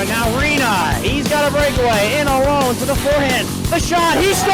it. Now Rena, he's got a breakaway, in alone to the forehand. The shot, he scores!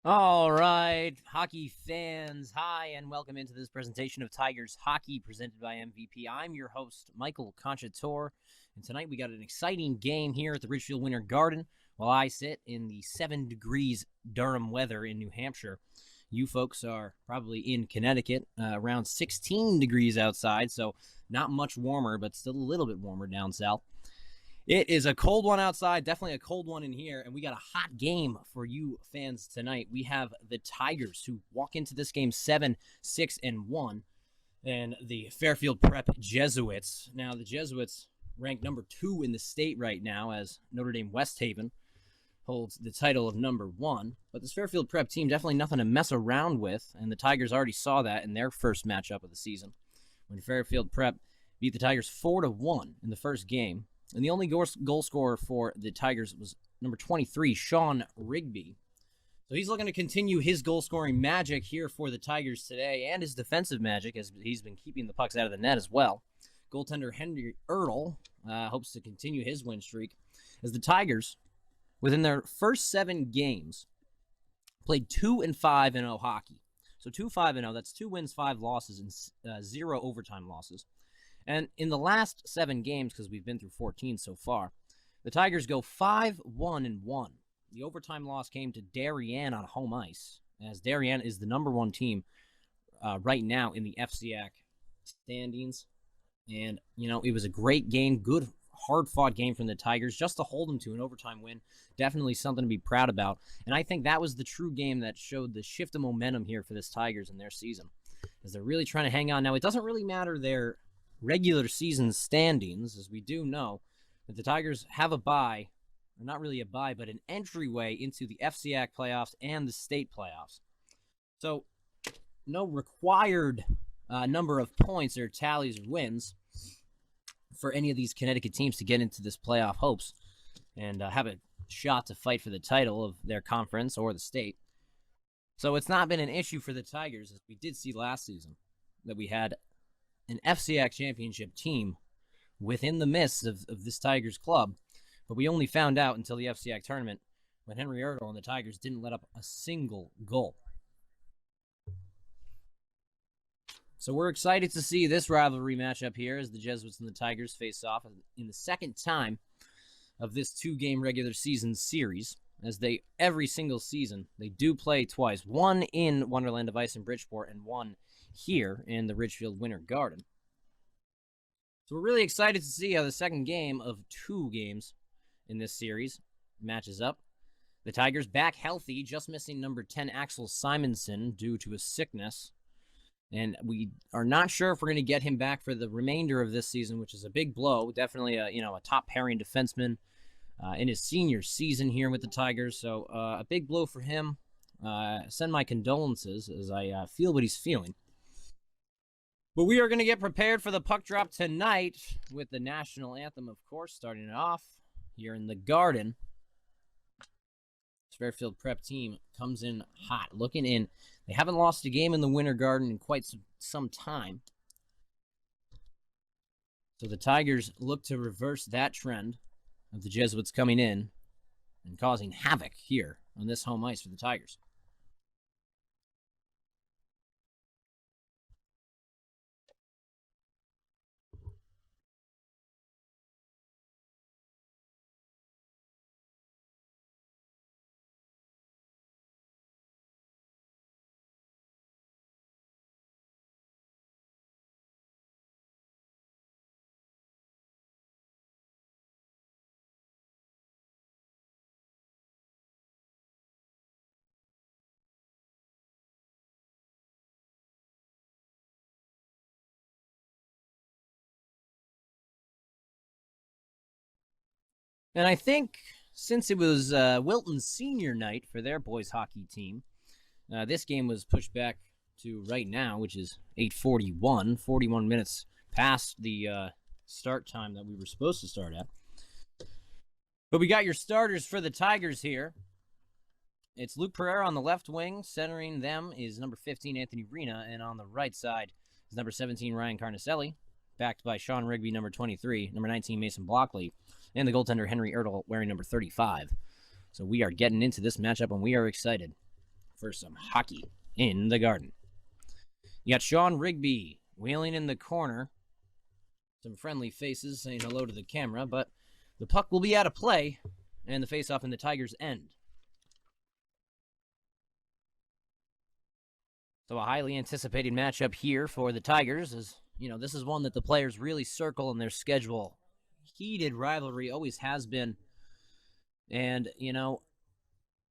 All right, hockey fans, hi, and welcome into this presentation of Tigers Hockey presented by MVP. I'm your host, Michael Conchator, and tonight we got an exciting game here at the Ridgefield Winter Garden while I sit in the 7 degrees Durham weather in New Hampshire. You folks are probably in Connecticut, around 16 degrees outside, so not much warmer, but still a little bit warmer down south. It is a cold one outside, definitely a cold one in here, and we got a hot game for you fans tonight. We have the Tigers, who walk into this game 7-6-1, and the Fairfield Prep Jesuits. Now, the Jesuits rank number 2 in the state right now, as Notre Dame West Haven holds the title of number 1. But this Fairfield Prep team, definitely nothing to mess around with, and the Tigers already saw that in their first matchup of the season, when Fairfield Prep beat the Tigers 4-1 in the first game. And the only goal scorer for the Tigers was number 23, Sean Rigby. So he's looking to continue his goal-scoring magic here for the Tigers today, and his defensive magic, as he's been keeping the pucks out of the net as well. Goaltender Henry Ertl hopes to continue his win streak, as the Tigers, within their first 7 games, played 2-5-0 hockey. So 2-5-0, that's 2 wins, 5 losses, and 0 overtime losses. And in the last 7 games, because we've been through 14 so far, the Tigers go 5-1-1. The overtime loss came to Darien on home ice, as Darien is the number 1 team right now in the FCAC standings. And, you know, it was a great game, good, hard-fought game from the Tigers, just to hold them to an overtime win. Definitely something to be proud about. And I think that was the true game that showed the shift of momentum here for this Tigers in their season, as they're really trying to hang on. Now, it doesn't really matter their regular season standings, as we do know that the Tigers have a bye, or not really a bye, but an entryway into the FCAC playoffs and the state playoffs. So no required number of points or tallies or wins for any of these Connecticut teams to get into this playoff hopes and have a shot to fight for the title of their conference or the state. So it's not been an issue for the Tigers, as we did see last season, that we had an FCAC championship team within the midst of this Tigers club, but we only found out until the FCAC tournament when Henry Ertl and the Tigers didn't let up a single goal. So we're excited to see this rivalry matchup here as the Jesuits and the Tigers face off in the second time of this 2-game regular season series, as they, every single season, they do play twice, one in Wonderland of Ice in Bridgeport and one here in the Ridgefield Winter Garden. So we're really excited to see how the second game of 2 games in this series matches up. The Tigers back healthy, just missing number 10 Axel Simonson due to a sickness. And we are not sure if we're going to get him back for the remainder of this season, which is a big blow. Definitely a top pairing defenseman in his senior season here with the Tigers. So a big blow for him. Send my condolences, as I feel what he's feeling. But we are going to get prepared for the puck drop tonight with the national anthem, of course, starting it off here in the Garden. This Fairfield Prep team comes in hot, looking in. They haven't lost a game in the Winter Garden in quite some time. So the Tigers look to reverse that trend of the Jesuits coming in and causing havoc here on this home ice for the Tigers. And I think since it was Wilton's senior night for their boys hockey team, this game was pushed back to right now, which is 8:41, 41 minutes past the start time that we were supposed to start at. But we got your starters for the Tigers here. It's Luke Pereira on the left wing. Centering them is number 15, Anthony Rena. And on the right side is number 17, Ryan Carnicelli, backed by Sean Rigby, number 23, number 19, Mason Blockley, and the goaltender Henry Ertl wearing number 35. So we are getting into this matchup, and we are excited for some hockey in the Garden. You got Sean Rigby wheeling in the corner. Some friendly faces saying hello to the camera, but the puck will be out of play, and the face-off in the Tigers' end. So a highly anticipated matchup here for the Tigers is, this is one that the players really circle in their schedule. Heated rivalry always has been, and,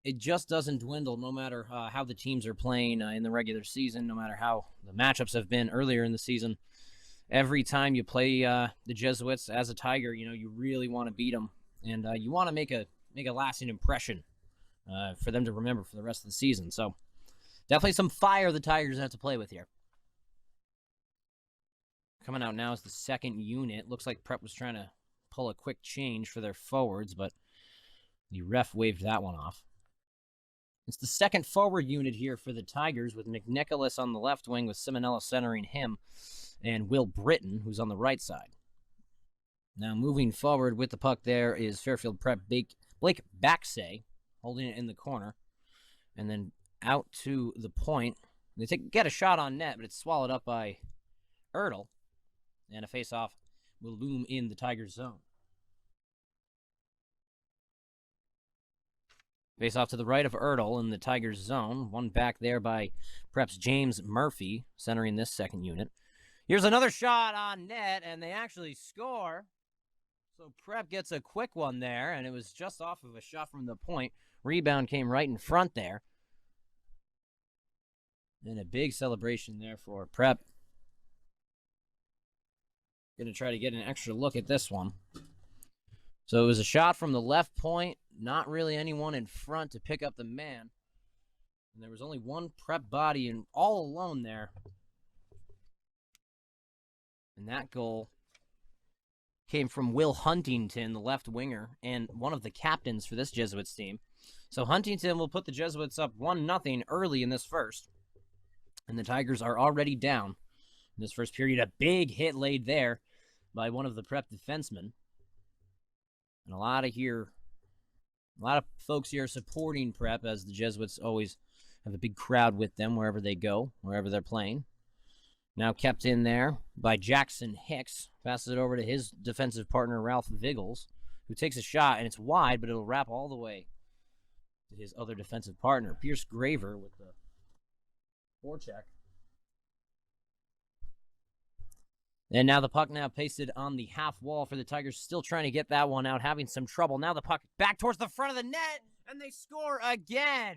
it just doesn't dwindle no matter how the teams are playing in the regular season, no matter how the matchups have been earlier in the season. Every time you play the Jesuits as a Tiger, you really want to beat them, and you want to make a lasting impression for them to remember for the rest of the season. So definitely some fire the Tigers have to play with here. Coming out now is the second unit. Looks like Prep was trying to pull a quick change for their forwards, but the ref waved that one off. It's the second forward unit here for the Tigers, with McNicholas on the left wing, with Simonella centering him, and Will Britton, who's on the right side. Now moving forward with the puck there is Fairfield Prep Blake Baxay, holding it in the corner, and then out to the point. They get a shot on net, but it's swallowed up by Ertl, and a face-off will loom in the Tigers' zone. Face off to the right of Ertl in the Tigers' zone. One back there by Prep's James Murphy, centering this second unit. Here's another shot on net, and they actually score. So Prep gets a quick one there, and it was just off of a shot from the point. Rebound came right in front there. And a big celebration there for Prep. Going to try to get an extra look at this one. So it was a shot from the left point. Not really anyone in front to pick up the man. And there was only one Prep body and all alone there. And that goal came from Will Huntington, the left winger, and one of the captains for this Jesuits team. So Huntington will put the Jesuits up 1-0 early in this first. And the Tigers are already down in this first period. A big hit laid there by one of the Prep defensemen. And a lot of folks here supporting Prep, as the Jesuits always have a big crowd with them wherever they go, wherever they're playing. Now kept in there by Jackson Hicks. Passes it over to his defensive partner, Ralph Viggles, who takes a shot, and it's wide, but it'll wrap all the way to his other defensive partner, Pierce Graver, with the forecheck. And now the puck now pasted on the half wall for the Tigers, still trying to get that one out, having some trouble. Now the puck back towards the front of the net, and they score again.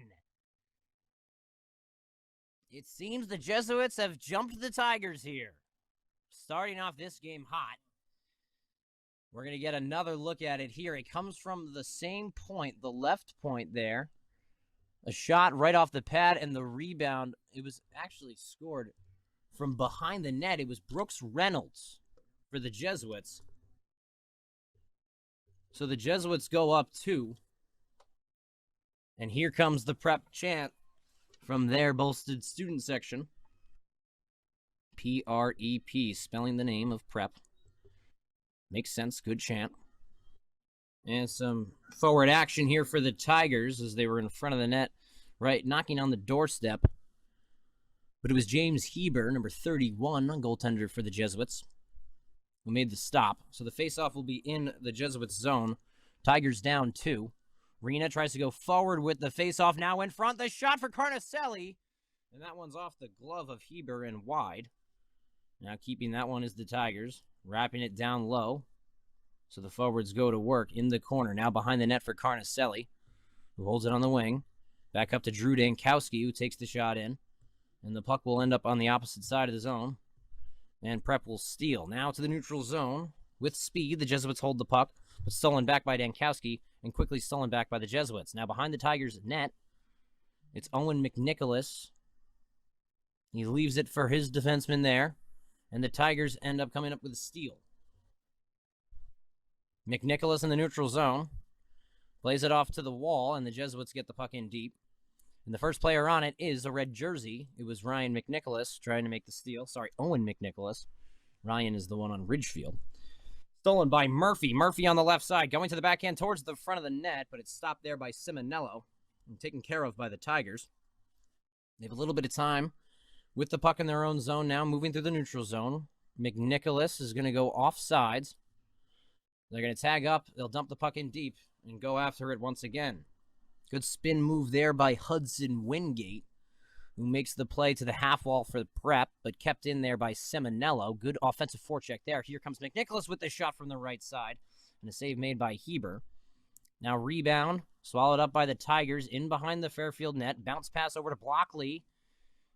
It seems the Jesuits have jumped the Tigers here, starting off this game hot. We're going to get another look at it here. It comes from the same point, the left point there. A shot right off the pad, and the rebound, it was actually scored from behind the net. It was Brooks Reynolds for the Jesuits. So the Jesuits go up 2. And here comes the Prep chant from their boasted student section. P-R-E-P, spelling the name of Prep. Makes sense, good chant. And some forward action here for the Tigers as they were in front of the net, right, knocking on the doorstep. But it was James Heber, number 31, goaltender for the Jesuits, who made the stop. So the faceoff will be in the Jesuits' zone. Tigers down 2. Rena tries to go forward with the faceoff. Now in front, the shot for Carnicelli. And that one's off the glove of Heber and wide. Now keeping that one is the Tigers, wrapping it down low. So the forwards go to work in the corner. Now behind the net for Carnicelli, who holds it on the wing. Back up to Drew Dankowski, who takes the shot in. And the puck will end up on the opposite side of the zone. And Prep will steal. Now to the neutral zone. With speed, the Jesuits hold the puck, but stolen back by Dankowski and quickly stolen back by the Jesuits. Now behind the Tigers' net, it's Owen McNicholas. He leaves it for his defenseman there. And the Tigers end up coming up with a steal. McNicholas in the neutral zone. Plays it off to the wall, and the Jesuits get the puck in deep. And the first player on it is a red jersey. It was Ryan McNicholas trying to make the steal. Sorry, Owen McNicholas. Ryan is the one on Ridgefield. Stolen by Murphy. Murphy on the left side, going to the backhand towards the front of the net, but it's stopped there by Simonello and taken care of by the Tigers. They have a little bit of time with the puck in their own zone now, moving through the neutral zone. McNicholas is going to go off sides. They're going to tag up. They'll dump the puck in deep and go after it once again. Good spin move there by Hudson Wingate, who makes the play to the half wall for the prep, but kept in there by Simonello. Good offensive forecheck there. Here comes McNicholas with the shot from the right side, and a save made by Heber. Now rebound, swallowed up by the Tigers, in behind the Fairfield net. Bounce pass over to Blockley,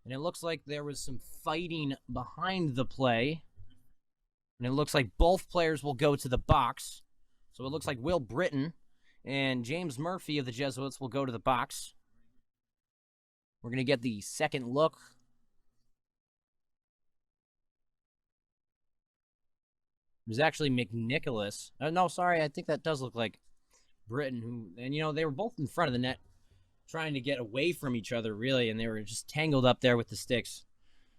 and it looks like there was some fighting behind the play, and it looks like both players will go to the box. So it looks like Will Britton and James Murphy of the Jesuits will go to the box. We're going to get the second look. It was actually McNicholas. No, sorry, I think that does look like Britton. And, they were both in front of the net trying to get away from each other, really, and they were just tangled up there with the sticks.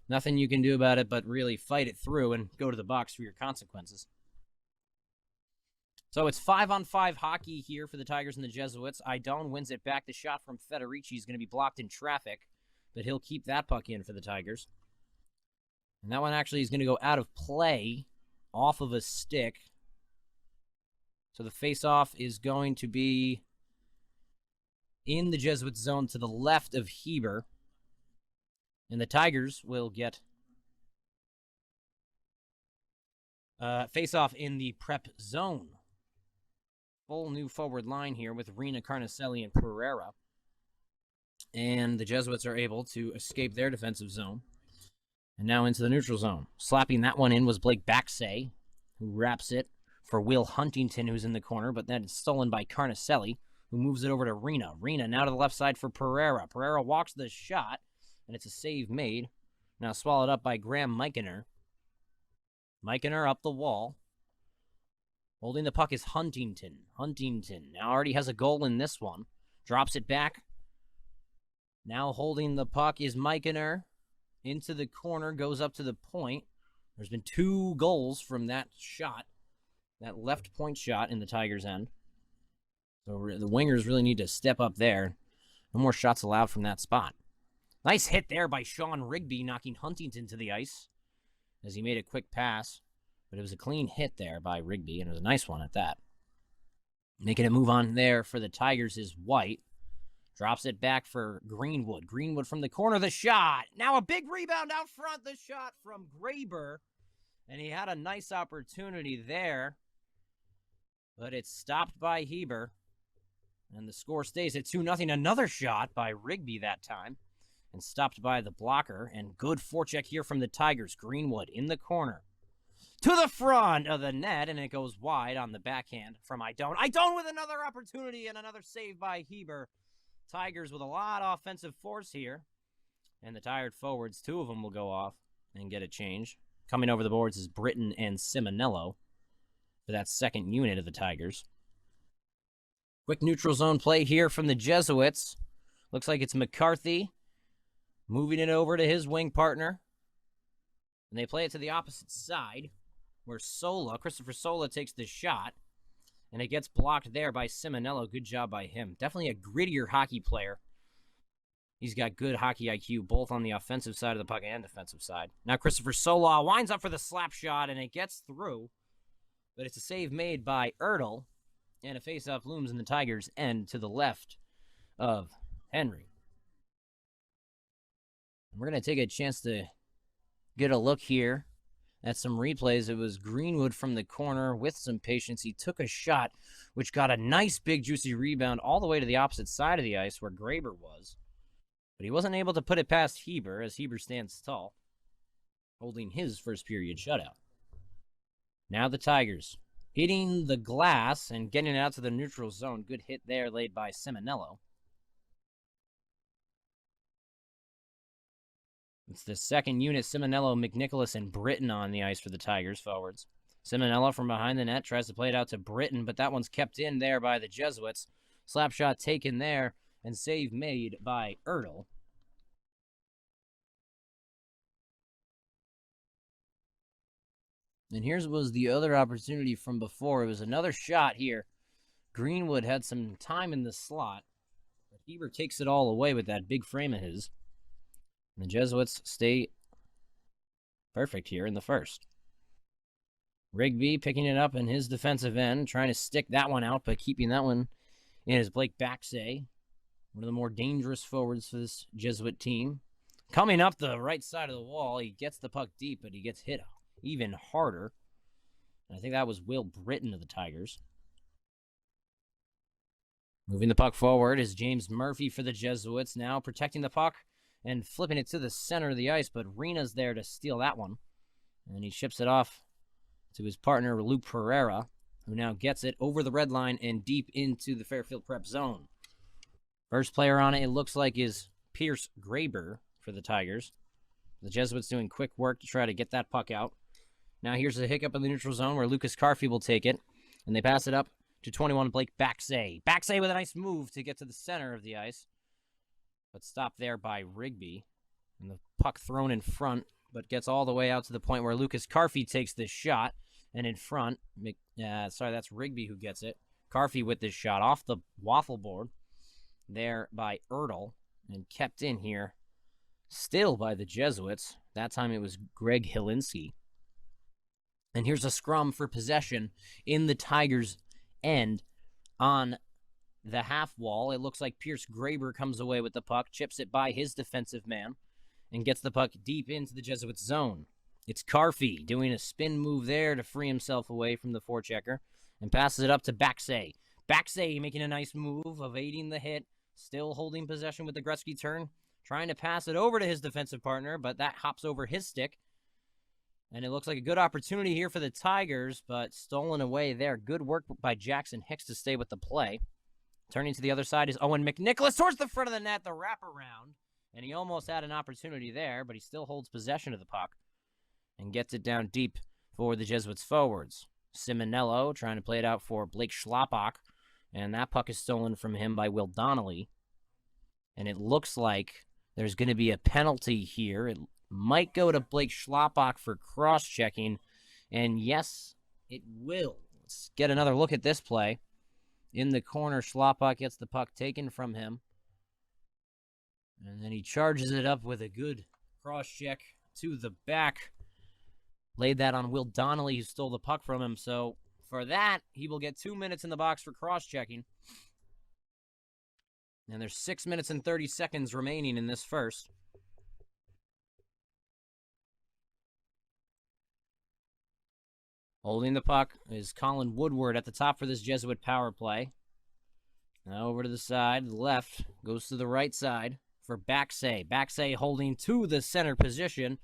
Nothing you can do about it but really fight it through and go to the box for your consequences. So it's 5-on-5 hockey here for the Tigers and the Jesuits. Idone wins it back. The shot from Federici is going to be blocked in traffic, but he'll keep that puck in for the Tigers. And that one actually is going to go out of play off of a stick. So the face-off is going to be in the Jesuits zone to the left of Heber. And the Tigers will get face-off in the prep zone. Full new forward line here with Rena, Carnicelli, and Pereira. And the Jesuits are able to escape their defensive zone. And now into the neutral zone. Slapping that one in was Blake Baxay, who wraps it for Will Huntington, who's in the corner, but then it's stolen by Carnicelli, who moves it over to Rena. Rena now to the left side for Pereira. Pereira walks the shot, and it's a save made. Now swallowed up by Graham Mikener. Mikener up the wall. Holding the puck is Huntington. Huntington now already has a goal in this one. Drops it back. Now holding the puck is Mikener. Into the corner, goes up to the point. There's been 2 goals from that shot. That left point shot in the Tigers' end. So the wingers really need to step up there. No more shots allowed from that spot. Nice hit there by Sean Rigby, knocking Huntington to the ice as he made a quick pass. But it was a clean hit there by Rigby, and it was a nice one at that. Making a move on there for the Tigers is White. Drops it back for Greenwood. Greenwood from the corner, the shot. Now a big rebound out front, the shot from Graber. And he had a nice opportunity there. But it's stopped by Heber. And the score stays at 2-0. Another shot by Rigby that time. And stopped by the blocker. And good forecheck here from the Tigers. Greenwood in the corner. To the front of the net, and it goes wide on the backhand from Idone. Idone with another opportunity and another save by Heber. Tigers with a lot of offensive force here. And the tired forwards, 2 of them will go off and get a change. Coming over the boards is Britton and Simonello for that second unit of the Tigers. Quick neutral zone play here from the Jesuits. Looks like it's McCarthy moving it over to his wing partner. And they play it to the opposite side, where Christopher Sola takes the shot, and it gets blocked there by Simonello. Good job by him. Definitely a grittier hockey player. He's got good hockey IQ, both on the offensive side of the puck and defensive side. Now Christopher Sola winds up for the slap shot, and it gets through, but it's a save made by Ertl, and a faceoff looms in the Tigers' end to the left of Henry. We're going to take a chance to get a look here at some replays. It was Greenwood from the corner with some patience. He took a shot, which got a nice big juicy rebound all the way to the opposite side of the ice where Graber was. But he wasn't able to put it past Heber as Heber stands tall, holding his first period shutout. Now the Tigers hitting the glass and getting it out to the neutral zone. Good hit there laid by Simonello. It's the second unit, Simonello, McNicholas, and Britton on the ice for the Tigers forwards. Simonella from behind the net tries to play it out to Britton, but that one's kept in there by the Jesuits. Slap shot taken there, and save made by Ertl. And here's was the other opportunity from before. It was another shot here. Greenwood had some time in the slot, but Heber takes it all away with that big frame of his. And the Jesuits stay perfect here in the first. Rigby picking it up in his defensive end, trying to stick that one out, but keeping that one in his Blake Baxay, one of the more dangerous forwards for this Jesuit team. Coming up the right side of the wall, he gets the puck deep, but he gets hit even harder. And I think that was Will Britton of the Tigers. Moving the puck forward is James Murphy for the Jesuits, now protecting the puck and flipping it to the center of the ice, but Rena's there to steal that one. And he ships it off to his partner, Luke Pereira, who now gets it over the red line and deep into the Fairfield prep zone. First player on it looks like, is Pierce Graber for the Tigers. The Jesuits doing quick work to try to get that puck out. Now here's a hiccup in the neutral zone where Lucas Carfey will take it, and they pass it up to 21 Blake Baxay. Baxay with a nice move to get to the center of the ice, but stopped there by Rigby. And the puck thrown in front, but gets all the way out to the point where Lucas Carfey takes this shot. And in front, that's Rigby who gets it. Carfey with this shot off the waffle board there by Ertl, and kept in here still by the Jesuits. That time it was Greg Hilinski. And here's a scrum for possession in the Tigers' end on the half wall. It looks like Pierce Graber comes away with the puck, chips it by his defensive man, and gets the puck deep into the Jesuits' zone. It's Carfey doing a spin move there to free himself away from the forechecker and passes it up to Baxay. Baxay making a nice move, evading the hit, still holding possession with the Gretzky turn, trying to pass it over to his defensive partner, but that hops over his stick. And it looks like a good opportunity here for the Tigers, but stolen away there. Good work by Jackson Hicks to stay with the play. Turning to the other side is Owen McNicholas towards the front of the net, the wraparound. And he almost had an opportunity there, but he still holds possession of the puck and gets it down deep for the Jesuits forwards. Simonello trying to play it out for Blake Schlappak, and that puck is stolen from him by Will Donnelly. And it looks like there's going to be a penalty here. It might go to Blake Schlappak for cross-checking, and yes, it will. Let's get another look at this play. In the corner, Schlappak gets the puck taken from him, and then he charges it up with a good cross-check to the back. Laid that on Will Donnelly, who stole the puck from him. So for that, he will get 2 minutes in the box for cross-checking. And there's 6 minutes and 30 seconds remaining in this first. Holding the puck is Colin Woodward at the top for this Jesuit power play. Now over to the side, left, goes to the right side for Baxay. Baxay holding to the center position.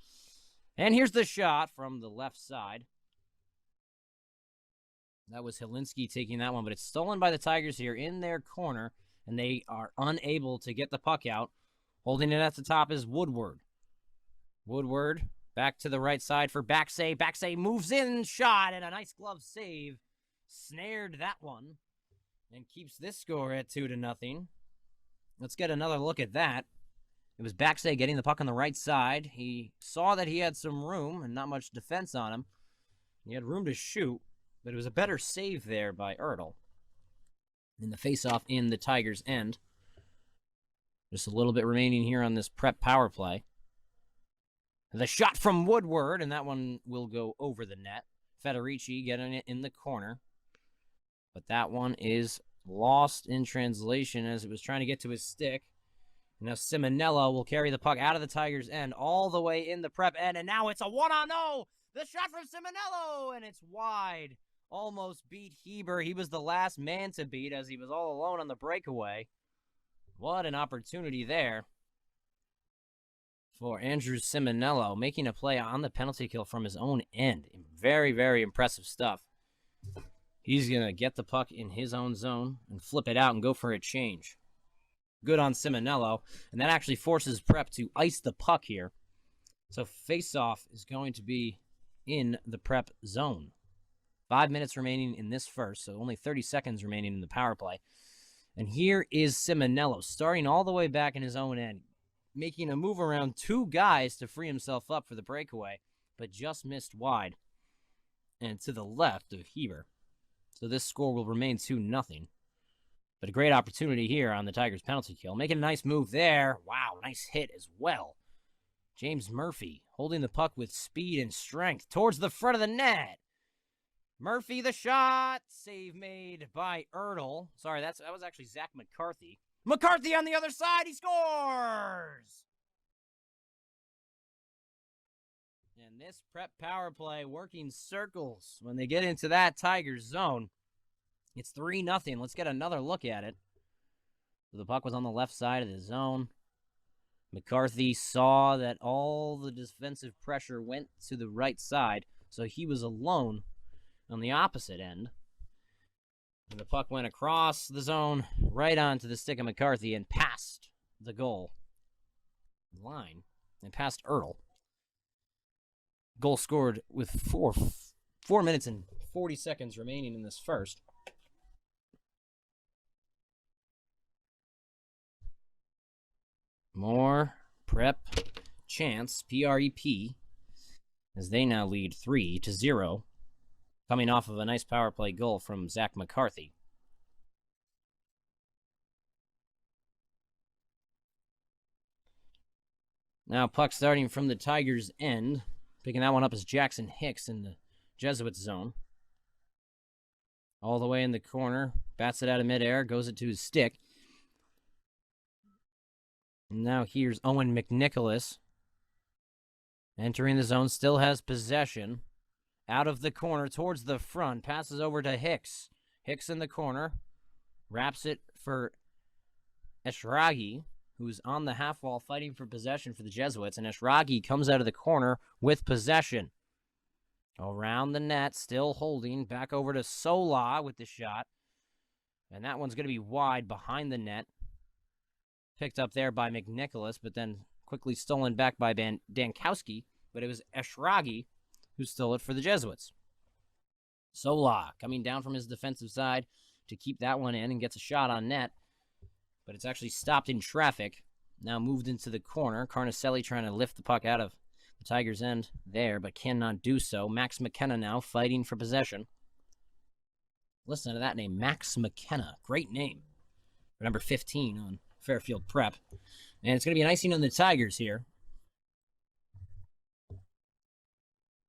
And here's the shot from the left side. That was Hilinski taking that one, but it's stolen by the Tigers here in their corner, and they are unable to get the puck out. Holding it at the top is Woodward. Woodward back to the right side for Baxay. Baxay moves in, shot, and a nice glove save. Snared that one and keeps this score at 2-0. Let's get another look at that. It was Baxay getting the puck on the right side. He saw that he had some room and not much defense on him. He had room to shoot, but it was a better save there by Ertl. In the faceoff in the Tigers' end. Just a little bit remaining here on this prep power play. The shot from Woodward, and that one will go over the net. Federici getting it in the corner. But that one is lost in translation as it was trying to get to his stick. Now Simonello will carry the puck out of the Tigers' end all the way in the prep end, and now it's a 1-on-0. The shot from Simonello, and it's wide. Almost beat Heber. He was the last man to beat as he was all alone on the breakaway. What an opportunity there for Andrew Simonello, making a play on the penalty kill from his own end. Very, very impressive stuff. He's going to get the puck in his own zone and flip it out and go for a change. Good on Simonello, and that actually forces Prep to ice the puck here. So face-off is going to be in the Prep zone. 5 minutes remaining in this first, so only 30 seconds remaining in the power play. And here is Simonello, starting all the way back in his own end, making a move around 2 guys to free himself up for the breakaway, but just missed wide and to the left of Heber. So this score will remain 2-0. But a great opportunity here on the Tigers' penalty kill. Making a nice move there. Wow, nice hit as well. James Murphy holding the puck with speed and strength towards the front of the net. Murphy the shot. Save made by Ertl. Sorry, that was actually Zach McCarthy. McCarthy on the other side. He scores! And this prep power play working circles when they get into that Tigers zone. It's 3-0. Let's get another look at it. So the puck was on the left side of the zone. McCarthy saw that all the defensive pressure went to the right side, so he was alone on the opposite end. And the puck went across the zone, right onto the stick of McCarthy, and past the goal line, and past Ertl. Goal scored with 4 minutes and 40 seconds remaining in this first. More prep chance, PREP, as they now lead 3-0, coming off of a nice power play goal from Zach McCarthy. Now puck starting from the Tigers' end. Picking that one up is Jackson Hicks in the Jesuits zone. All the way in the corner, bats it out of midair, goes it to his stick. And now here's Owen McNicholas. Entering the zone, still has possession. Out of the corner towards the front, passes over to Hicks. Hicks in the corner, wraps it for Eshragi, who's on the half wall fighting for possession for the Jesuits. And Eshragi comes out of the corner with possession. Around the net, still holding, back over to Sola with the shot. And that one's going to be wide behind the net. Picked up there by McNicholas, but then quickly stolen back by Dankowski. But it was Eshragi who stole it for the Jesuits. Sola coming down from his defensive side to keep that one in and gets a shot on net. But it's actually stopped in traffic. Now moved into the corner. Carnicelli trying to lift the puck out of the Tigers' end there, but cannot do so. Max McKenna now fighting for possession. Listen to that name, Max McKenna. Great name. Number 15 on Fairfield Prep. And it's going to be an icing on the Tigers here.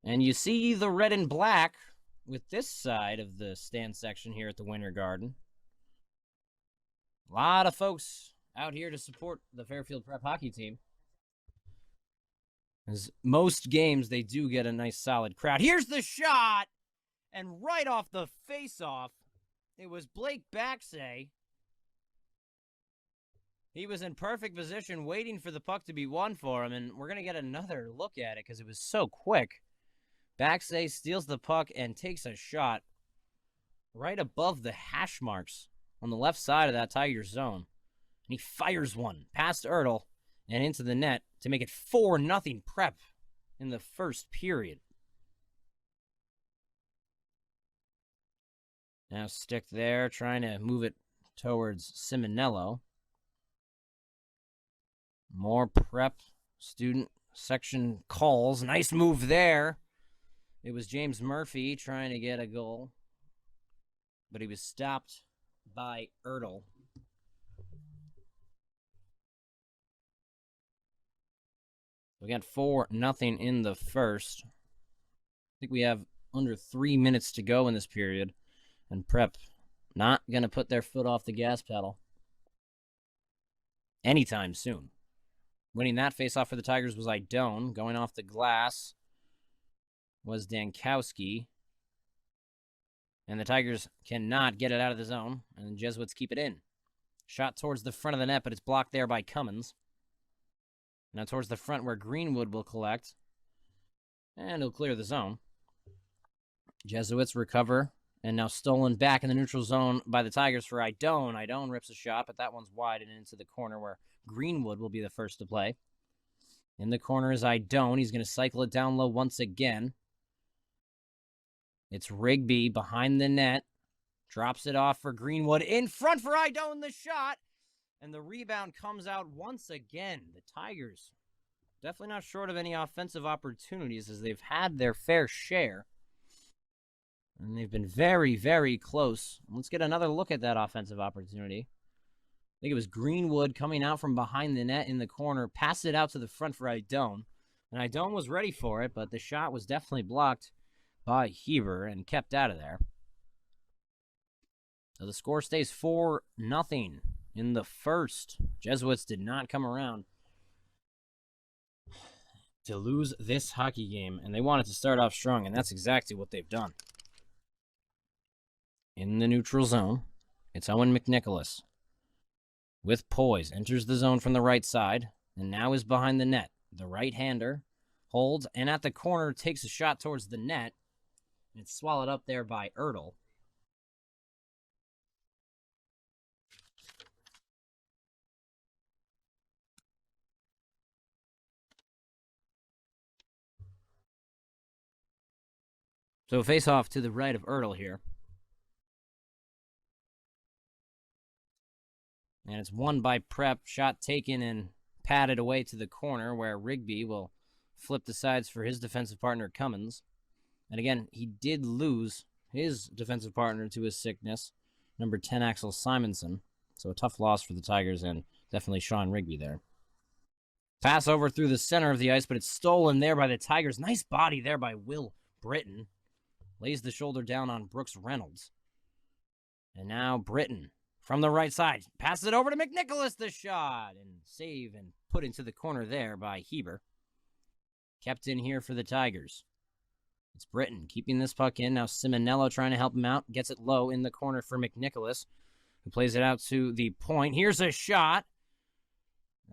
And you see the red and black with this side of the stand section here at the Winter Garden. A lot of folks out here to support the Fairfield Prep hockey team. As most games, they do get a nice solid crowd. Here's the shot! And right off the face-off, it was Blake Baxay. He was in perfect position waiting for the puck to be won for him, and we're going to get another look at it because it was so quick. Baxay steals the puck and takes a shot right above the hash marks on the left side of that Tigers zone. And he fires one past Ertl and into the net to make it 4-0 Prep in the first period. Now stick there, trying to move it towards Simonello. More Prep student section calls. Nice move there. It was James Murphy trying to get a goal, but he was stopped by Ertl. We got 4-0 in the first. I think we have under 3 minutes to go in this period, and Prep not going to put their foot off the gas pedal anytime soon. Winning that faceoff for the Tigers was Idone. Going off the glass was Dankowski. And the Tigers cannot get it out of the zone, and the Jesuits keep it in. Shot towards the front of the net, but it's blocked there by Cummins. Now towards the front where Greenwood will collect. And he'll clear the zone. Jesuits recover, and now stolen back in the neutral zone by the Tigers for Idone. Idone rips a shot, but that one's wide and into the corner where Greenwood will be the first to play. In the corner is Idone. He's going to cycle it down low once again. It's Rigby behind the net. Drops it off for Greenwood. In front for Idone, the shot. And the rebound comes out once again. The Tigers definitely not short of any offensive opportunities as they've had their fair share. And they've been very, very close. Let's get another look at that offensive opportunity. I think it was Greenwood coming out from behind the net in the corner, passed it out to the front for Idone. And Idone was ready for it, but the shot was definitely blocked by Heber and kept out of there. So the score stays 4-0 in the first. Jesuits did not come around to lose this hockey game, and they wanted to start off strong, and that's exactly what they've done. In the neutral zone, it's Owen McNicholas with poise, enters the zone from the right side, and now is behind the net. The right-hander holds, and at the corner takes a shot towards the net, and it's swallowed up there by Ertl. So face-off to the right of Ertl here. And it's won by Prep. Shot taken and patted away to the corner where Rigby will flip the sides for his defensive partner, Cummins. And again, he did lose his defensive partner to his sickness, number 10, Axel Simonson. So a tough loss for the Tigers and definitely Sean Rigby there. Pass over through the center of the ice, but it's stolen there by the Tigers. Nice body there by Will Britton. Lays the shoulder down on Brooks Reynolds. And now Britton from the right side. Passes it over to McNicholas, the shot. And save and put into the corner there by Heber. Kept in here for the Tigers. It's Britton keeping this puck in. Now Simonello trying to help him out. Gets it low in the corner for McNicholas, who plays it out to the point. Here's a shot.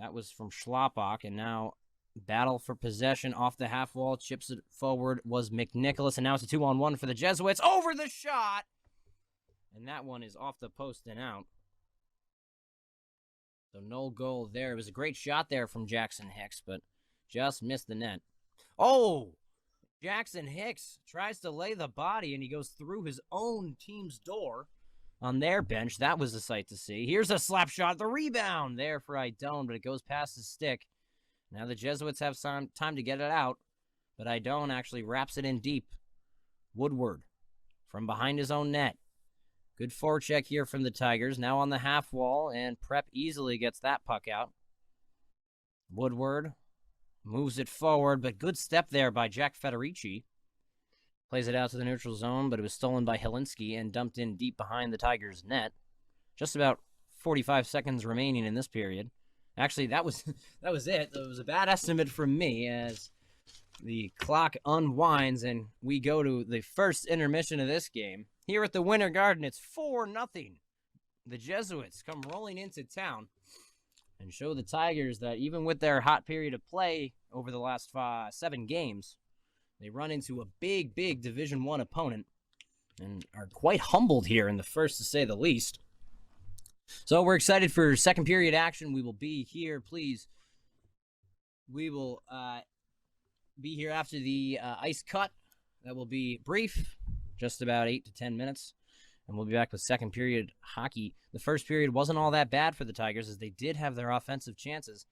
That was from Schlappak, and now battle for possession off the half wall. Chips it forward was McNicholas, and now it's a 2-on-1 for the Jesuits. Over the shot! And that one is off the post and out. So no goal there. It was a great shot there from Jackson Hicks, but just missed the net. Oh! Jackson Hicks tries to lay the body, and he goes through his own team's door on their bench. That was a sight to see. Here's a slap shot. The rebound there for Idone, but it goes past his stick. Now the Jesuits have some time to get it out, but Idone actually wraps it in deep. Woodward from behind his own net. Good forecheck here from the Tigers. Now on the half wall, and Prep easily gets that puck out. Woodward moves it forward, but good step there by Jack Federici. Plays it out to the neutral zone, but it was stolen by Helinski and dumped in deep behind the Tigers' net. Just about 45 seconds remaining in this period. Actually, that was it. It was a bad estimate from me as the clock unwinds and we go to the first intermission of this game. Here at the Winter Garden, it's 4-0. The Jesuits come rolling into town and show the Tigers that even with their hot period of play over the last 7 games, they run into a big, big Division I opponent and are quite humbled here in the first, to say the least. So we're excited for second period action. We will be here, please. We will be here after the ice cut. That will be brief, just about 8 to 10 minutes. And we'll be back with second period hockey. The first period wasn't all that bad for the Tigers as they did have their offensive chances.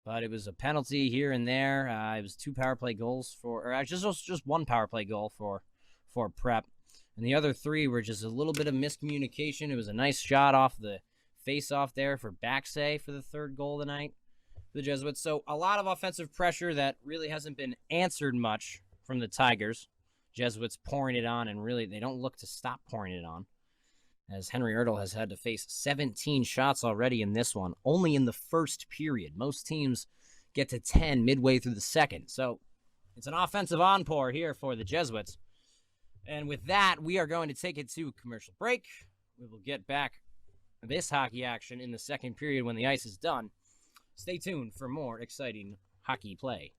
But it was a penalty here and there. It was 2 power play goals just 1 power play goal for Prep. And the other 3 were just a little bit of miscommunication. It was a nice shot off the face-off there for Baxay for the 3rd goal of the night for the Jesuits. So a lot of offensive pressure that really hasn't been answered much from the Tigers. Jesuits pouring it on, and really they don't look to stop pouring it on, as Henry Ertl has had to face 17 shots already in this one, only in the first period. Most teams get to 10 midway through the second. So it's an offensive encore here for the Jesuits. And with that, we are going to take it to commercial break. We will get back this hockey action in the second period when the ice is done. Stay tuned for more exciting hockey play.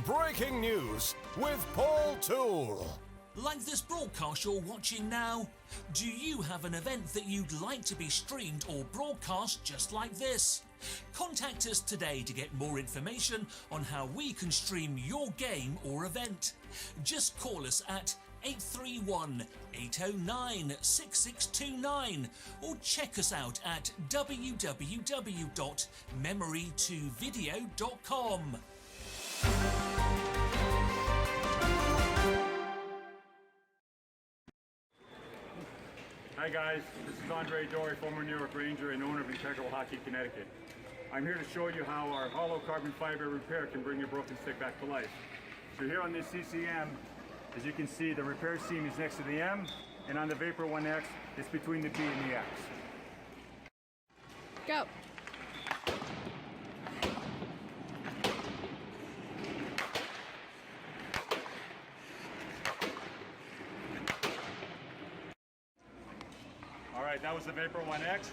Breaking news with Paul Toole. Like this broadcast you're watching now, Do you have an event that you'd like to be streamed or broadcast just like this? Contact us today to get more information on how we can stream your game or event. Just call us at 831-809-6629 or check us out at www.memory2video.com. Hi guys, this is Andre Dory, former New York Ranger and owner of Integral Hockey Connecticut. I'm here to show you how our hollow carbon fiber repair can bring your broken stick back to life. So here on this CCM, as you can see, the repair seam is next to the M, and on the Vapor 1X, it's between the B and the X. Go. All right, that was the Vapor 1X.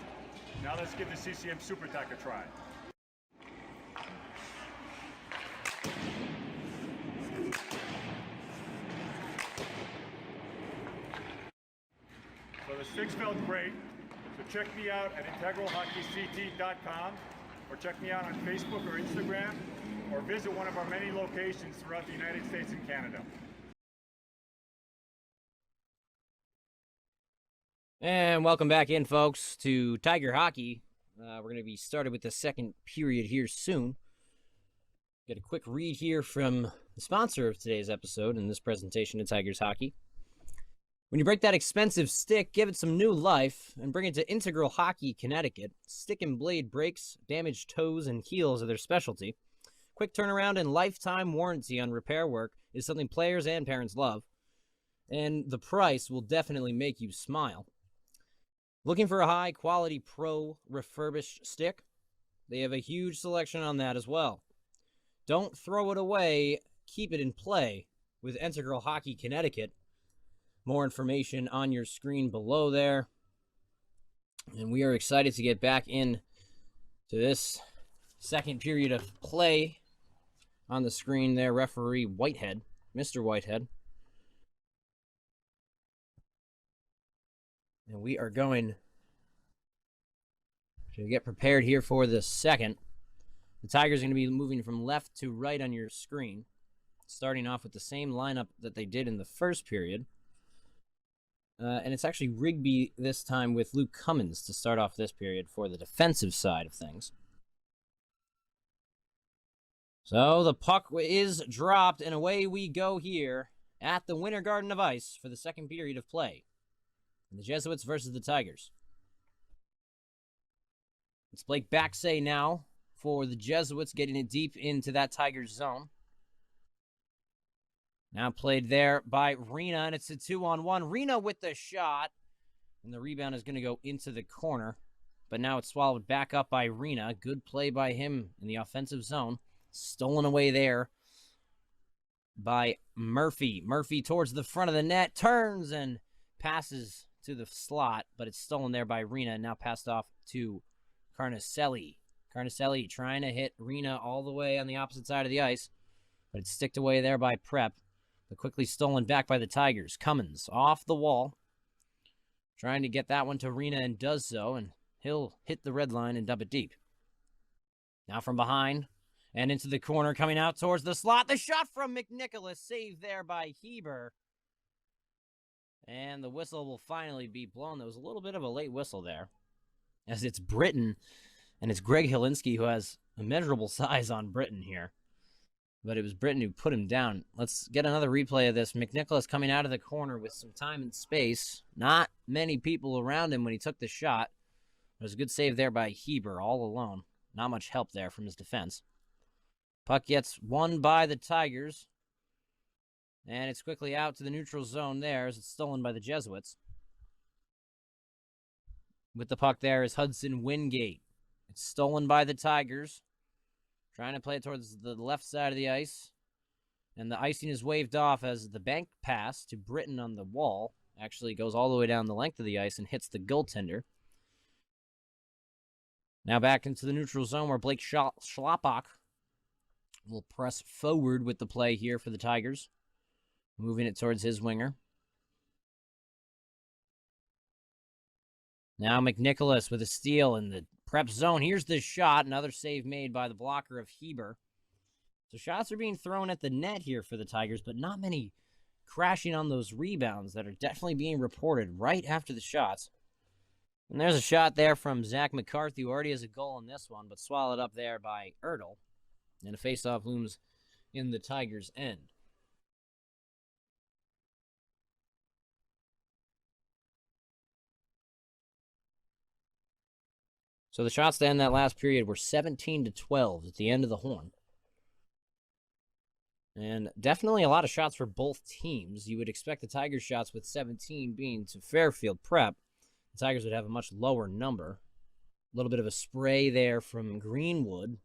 Now let's give the CCM Super Tack a try. So the sticks felt great. So check me out at integralhockeyct.com, or check me out on Facebook or Instagram, or visit one of our many locations throughout the United States and Canada. And welcome back in, folks, to Tiger Hockey. We're going to be started with the second period here soon. Get a quick read here from the sponsor of today's episode in this presentation of Tigers Hockey. When you break that expensive stick, give it some new life and bring it to Integral Hockey Connecticut. Stick and blade breaks, damaged toes, and heels are their specialty. Quick turnaround and lifetime warranty on repair work is something players and parents love. And the price will definitely make you smile. Looking for a high-quality pro refurbished stick? They have a huge selection on that as well. Don't throw it away. Keep it in play with Integral Hockey Connecticut. More information on your screen below there. And we are excited to get back in to this second period of play. On the screen there, referee Whitehead, Mr. Whitehead. And we are going to get prepared here for the second. The Tigers are going to be moving from left to right on your screen, starting off with the same lineup that they did in the first period. And it's actually Rigby this time with Luke Cummins to start off this period for the defensive side of things. So the puck is dropped, and away we go here at the Winter Garden of Ice for the second period of play. The Jesuits versus the Tigers. It's Blake Baxay now for the Jesuits, getting it deep into that Tigers zone. Now played there by Rena, and it's a 2-on-1. Rena with the shot, and the rebound is going to go into the corner. But now it's swallowed back up by Rena. Good play by him in the offensive zone. Stolen away there by Murphy. Murphy towards the front of the net, turns and passes to the slot, but it's stolen there by Rena, and now passed off to Carnicelli. Carnicelli trying to hit Rena all the way on the opposite side of the ice, but it's sticked away there by Prep, but quickly stolen back by the Tigers. Cummins off the wall, trying to get that one to Rena, and does so, and he'll hit the red line and dump it deep. Now from behind and into the corner, coming out towards the slot. The shot from McNicholas, saved there by Heber. And the whistle will finally be blown. There was a little bit of a late whistle there, as it's Britton, and it's Greg Helinski who has immeasurable size on Britton here. But it was Britton who put him down. Let's get another replay of this. McNicholas coming out of the corner with some time and space. Not many people around him when he took the shot. It was a good save there by Heber, all alone. Not much help there from his defense. Puck gets won by the Tigers. And it's quickly out to the neutral zone there as it's stolen by the Jesuits. With the puck there is Hudson Wingate. It's stolen by the Tigers. Trying to play it towards the left side of the ice. And the icing is waved off as the bank pass to Britton on the wall actually goes all the way down the length of the ice and hits the goaltender. Now back into the neutral zone where Blake Schlappak will press forward with the play here for the Tigers. Moving it towards his winger. Now McNicholas with a steal in the prep zone. Here's the shot. Another save made by the blocker of Heber. So shots are being thrown at the net here for the Tigers, but not many crashing on those rebounds that are definitely being reported right after the shots. And there's a shot there from Zach McCarthy, who already has a goal in this one, but swallowed up there by Ertl. And a faceoff looms in the Tigers' end. So the shots to end that last period were 17-12 at the end of the horn. And definitely a lot of shots for both teams. You would expect the Tigers' shots with 17 being to Fairfield Prep. The Tigers would have a much lower number. A little bit of a spray there from Greenwood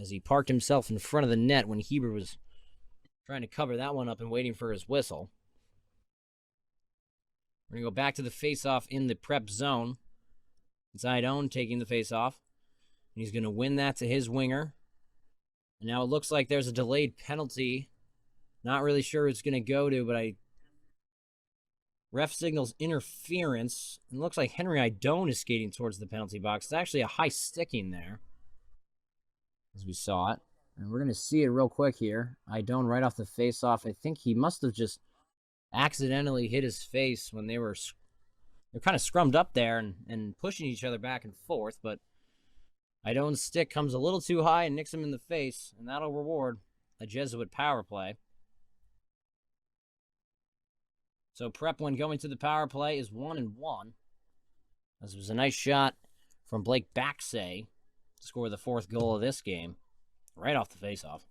as he parked himself in front of the net when Heber was trying to cover that one up and waiting for his whistle. We're going to go back to the face-off in the prep zone. Zidone taking the face-off. He's going to win that to his winger. And now it looks like there's a delayed penalty. Not really sure who it's going to go to, but ref signals interference. It looks like Henry Idone is skating towards the penalty box. It's actually a high sticking there, as we saw it. And we're going to see it real quick here. Idone right off the face-off. I think he must have just accidentally hit his face when they're kind of scrummed up there and pushing each other back and forth, but Idone's stick comes a little too high and nicks him in the face, and that'll reward a Jesuit power play. So Prep, when going to the power play, is 1-1. This was a nice shot from Blake Baxay to score the fourth goal of this game, right off the faceoff.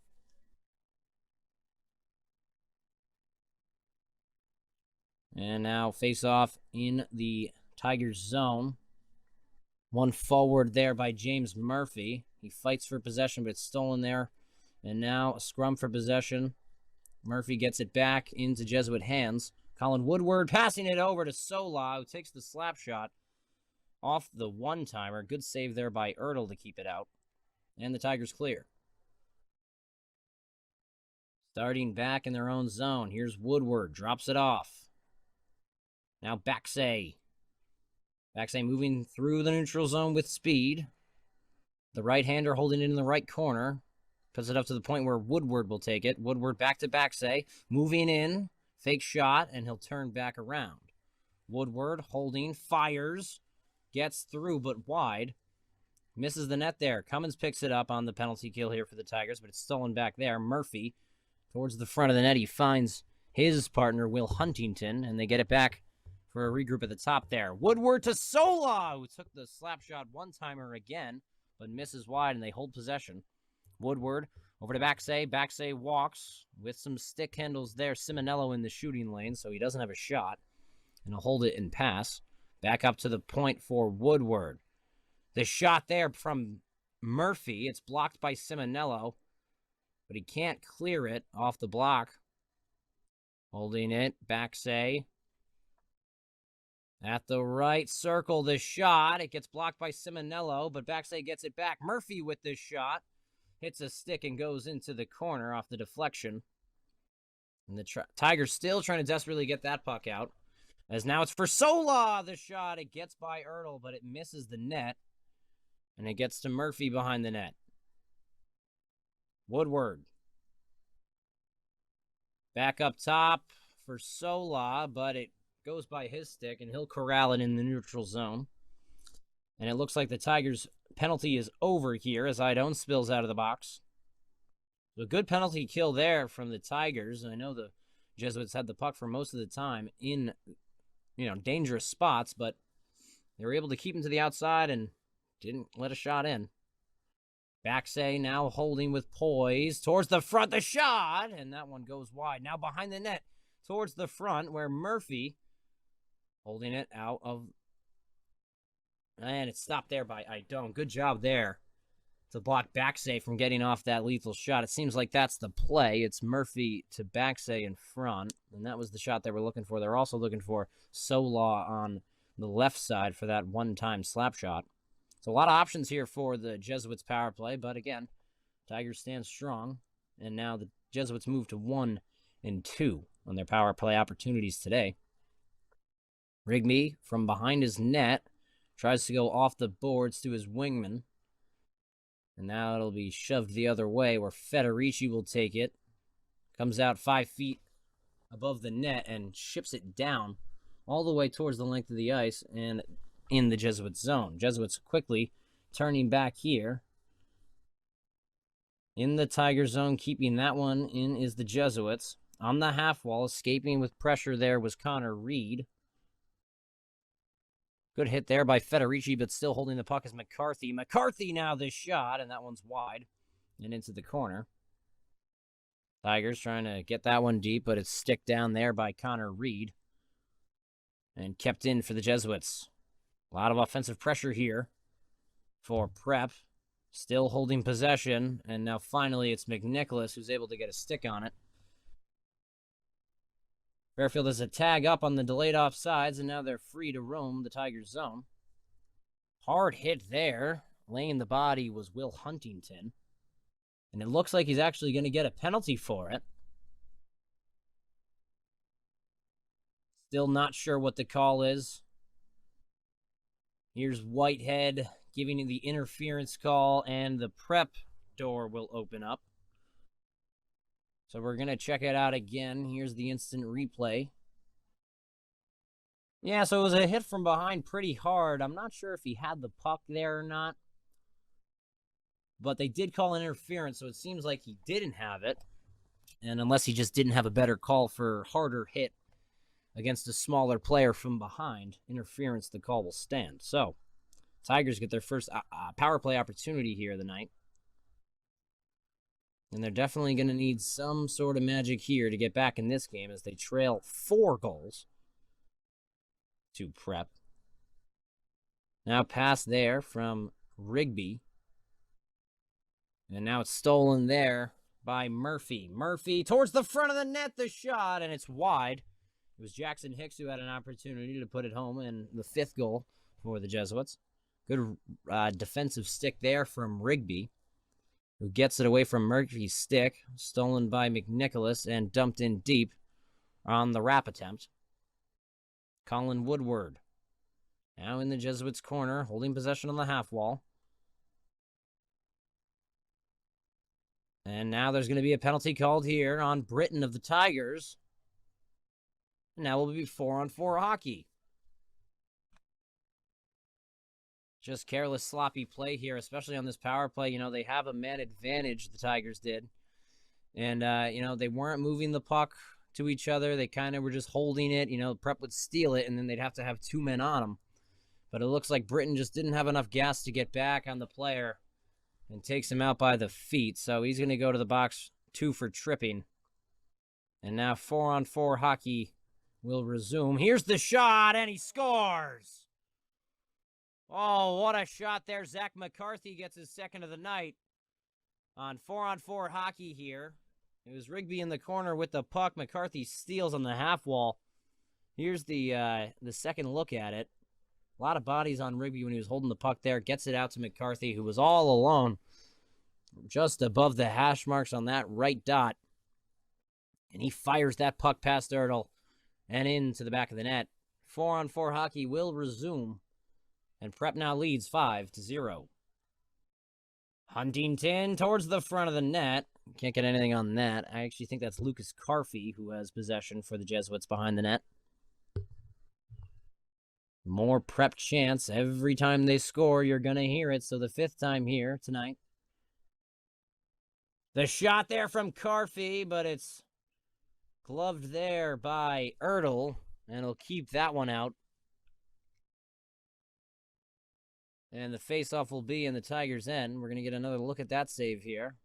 And now face-off in the Tigers' zone. One forward there by James Murphy. He fights for possession, but it's stolen there. And now a scrum for possession. Murphy gets it back into Jesuit hands. Colin Woodward passing it over to Sola, who takes the slap shot off the one-timer. Good save there by Ertl to keep it out. And the Tigers clear. Starting back in their own zone. Here's Woodward. Drops it off. Now Baxay. Baxay moving through the neutral zone with speed. The right-hander holding it in the right corner. Puts it up to the point where Woodward will take it. Woodward back to Baxay. Moving in. Fake shot, and he'll turn back around. Woodward holding. Fires. Gets through, but wide. Misses the net there. Cummins picks it up on the penalty kill here for the Tigers, but it's stolen back there. Murphy towards the front of the net. He finds his partner, Will Huntington, and they get it back for a regroup at the top there. Woodward to Sola, who took the slap shot one-timer again, but misses wide, and they hold possession. Woodward over to Baxay. Baxay walks with some stick handles there. Simonello in the shooting lane, so he doesn't have a shot, and he'll hold it and pass. Back up to the point for Woodward. The shot there from Murphy. It's blocked by Simonello, but he can't clear it off the block. Holding it, Baxay. At the right circle, the shot. It gets blocked by Simonello, but Baxay gets it back. Murphy with this shot. Hits a stick and goes into the corner off the deflection. And the Tigers still trying to desperately get that puck out. As now it's for Sola, the shot. It gets by Ertl, but it misses the net. And it gets to Murphy behind the net. Woodward. Back up top for Sola, but it goes by his stick, and he'll corral it in the neutral zone. And it looks like the Tigers' penalty is over here as Idone spills out of the box. So a good penalty kill there from the Tigers. I know the Jesuits had the puck for most of the time in, dangerous spots, but they were able to keep him to the outside and didn't let a shot in. Baxay now holding with poise towards the front, the shot, and that one goes wide. Now behind the net towards the front where Murphy holding it out of, and it's stopped there by Idone. Good job there to block Baxay from getting off that lethal shot. It seems like that's the play. It's Murphy to Baxay in front, and that was the shot they were looking for. They're also looking for Sola on the left side for that one-time slap shot. So a lot of options here for the Jesuits power play, but again, Tigers stand strong, and now the Jesuits move to 1 and 2 on their power play opportunities today. Rigby from behind his net tries to go off the boards to his wingman. And now it'll be shoved the other way where Federici will take it. Comes out 5 feet above the net and ships it down all the way towards the length of the ice and in the Jesuits zone. Jesuits quickly turning back here. In the Tiger zone, keeping that one in is the Jesuits. On the half wall, escaping with pressure there was Connor Reed. Good hit there by Federici, but still holding the puck is McCarthy. McCarthy now this shot, and that one's wide and into the corner. Tigers trying to get that one deep, but it's sticked down there by Connor Reed and kept in for the Jesuits. A lot of offensive pressure here for Prep. Still holding possession, and now finally it's McNicholas who's able to get a stick on it. Fairfield has a tag up on the delayed offsides, and now they're free to roam the Tigers' zone. Hard hit there. Laying the body was Will Huntington. And it looks like he's actually going to get a penalty for it. Still not sure what the call is. Here's Whitehead giving the interference call, and the Prep door will open up. So we're going to check it out again. Here's the instant replay. Yeah, so it was a hit from behind pretty hard. I'm not sure if he had the puck there or not. But they did call interference, so it seems like he didn't have it. And unless he just didn't have a better call for harder hit against a smaller player from behind, interference, the call will stand. So, Tigers get their first power play opportunity here of the night. And they're definitely going to need some sort of magic here to get back in this game as they trail 4 goals to Prep. Now pass there from Rigby. And now it's stolen there by Murphy. Murphy towards the front of the net, the shot, and it's wide. It was Jackson Hicks who had an opportunity to put it home, and the 5th goal for the Jesuits. Good defensive stick there from Rigby, who gets it away from Murphy's stick, stolen by McNicholas and dumped in deep on the wrap attempt. Colin Woodward now in the Jesuits' corner, holding possession on the half wall. And now there's going to be a penalty called here on Britton of the Tigers. And now we'll be 4-on-4 hockey. Just careless, sloppy play here, especially on this power play. You know, they have a man advantage, the Tigers did. And, you know, they weren't moving the puck to each other. They kind of were just holding it. You know, Prep would steal it, and then they'd have to have 2 men on them. But it looks like Britton just didn't have enough gas to get back on the player and takes him out by the feet. So he's going to go to the box 2 for tripping. And now 4-on-4 hockey will resume. Here's the shot, and he scores! Oh, what a shot there. Zach McCarthy gets his 2nd of the night on 4-on-4 hockey here. It was Rigby in the corner with the puck. McCarthy steals on the half wall. Here's the second look at it. A lot of bodies on Rigby when he was holding the puck there. Gets it out to McCarthy, who was all alone just above the hash marks on that right dot. And he fires that puck past Ertl and into the back of the net. 4-on-4 hockey will resume. And Prep now leads 5-0. Huntington towards the front of the net. Can't get anything on that. I actually think that's Lucas Carfey who has possession for the Jesuits behind the net. More Prep chance. Every time they score, you're going to hear it. So the 5th time here tonight. The shot there from Carfey, but it's gloved there by Ertl. And he'll keep that one out. And the faceoff will be in the Tigers' end. We're going to get another look at that save here.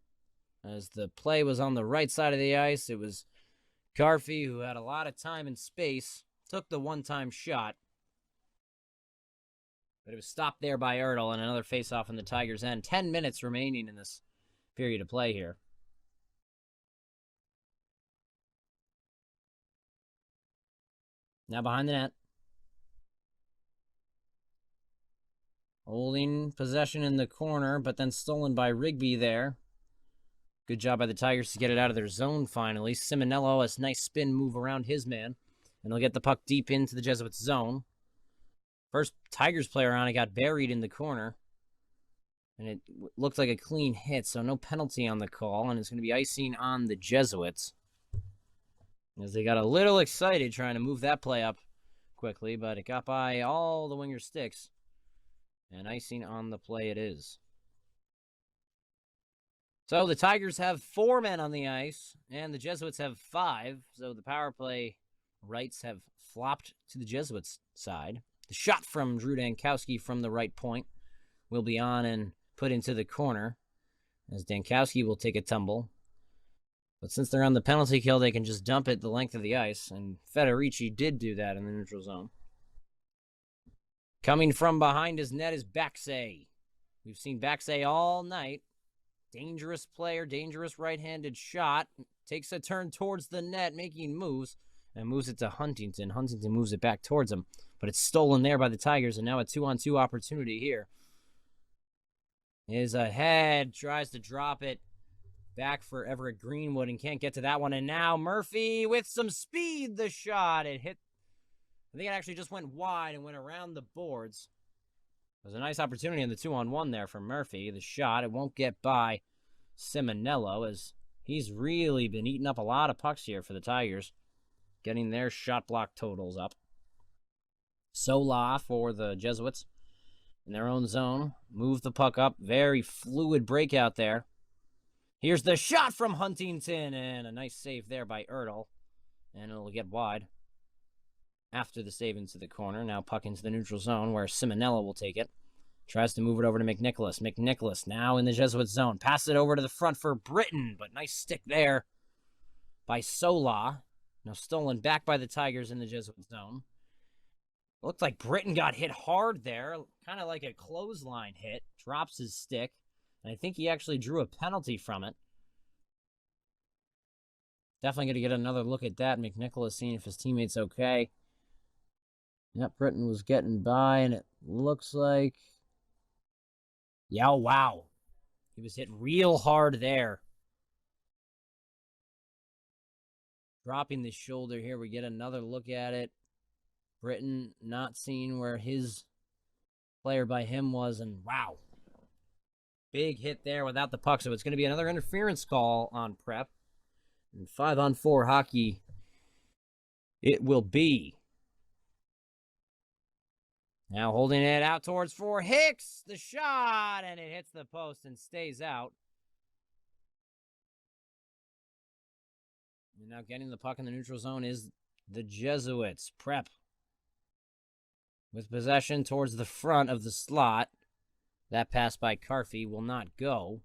As the play was on the right side of the ice, it was Carfey, who had a lot of time and space, took the one-time shot. But it was stopped there by Ertl, and another faceoff in the Tigers' end. 10 minutes remaining in this period of play here. Now behind the net. Holding possession in the corner, but then stolen by Rigby there. Good job by the Tigers to get it out of their zone finally. Simonello, a nice spin move around his man. And they'll get the puck deep into the Jesuits' zone. First Tigers player on it got buried in the corner. And it looked like a clean hit, so no penalty on the call. And it's going to be icing on the Jesuits, as they got a little excited trying to move that play up quickly, but it got by all the winger sticks. And icing on the play it is. So the Tigers have 4 men on the ice, and the Jesuits have 5. So the power play rights have flopped to the Jesuits' side. The shot from Drew Dankowski from the right point will be on and put into the corner, as Dankowski will take a tumble. But since they're on the penalty kill, they can just dump it the length of the ice, and Federici did do that in the neutral zone. Coming from behind his net is Baxay. We've seen Baxay all night. Dangerous player, dangerous right-handed shot. Takes a turn towards the net, making moves, and moves it to Huntington. Huntington moves it back towards him, but it's stolen there by the Tigers, and now a 2-on-2 opportunity here. Is ahead, tries to drop it back for Everett Greenwood and can't get to that one. And now Murphy with some speed, the shot. It hit, I think it actually just went wide and went around the boards. It was a nice opportunity in the 2-on-1 there for Murphy. The shot, it won't get by Simonello, as he's really been eating up a lot of pucks here for the Tigers, getting their shot block totals up. Sola for the Jesuits in their own zone. Move the puck up. Very fluid breakout there. Here's the shot from Huntington, and a nice save there by Ertl. And it'll get wide after the save into the corner. Now puck into the neutral zone where Simonello will take it. Tries to move it over to McNicholas. McNicholas now in the Jesuit zone. Pass it over to the front for Britton, but nice stick there by Sola. Now stolen back by the Tigers in the Jesuit zone. Looked like Britton got hit hard there, kind of like a clothesline hit. Drops his stick, and I think he actually drew a penalty from it. Definitely going to get another look at that. McNicholas seeing if his teammate's okay. Yep, Britton was getting by, and it looks like... Yeah, oh, wow. He was hit real hard there. Dropping the shoulder here. We get another look at it. Britton not seeing where his player by him was, and wow. Big hit there without the puck, so it's going to be another interference call on Prep. And 5-on-4 hockey it will be. Now holding it out towards for Hicks. The shot, and it hits the post and stays out. And now getting the puck in the neutral zone is the Jesuits. Prep with possession towards the front of the slot. That pass by Carfey will not go.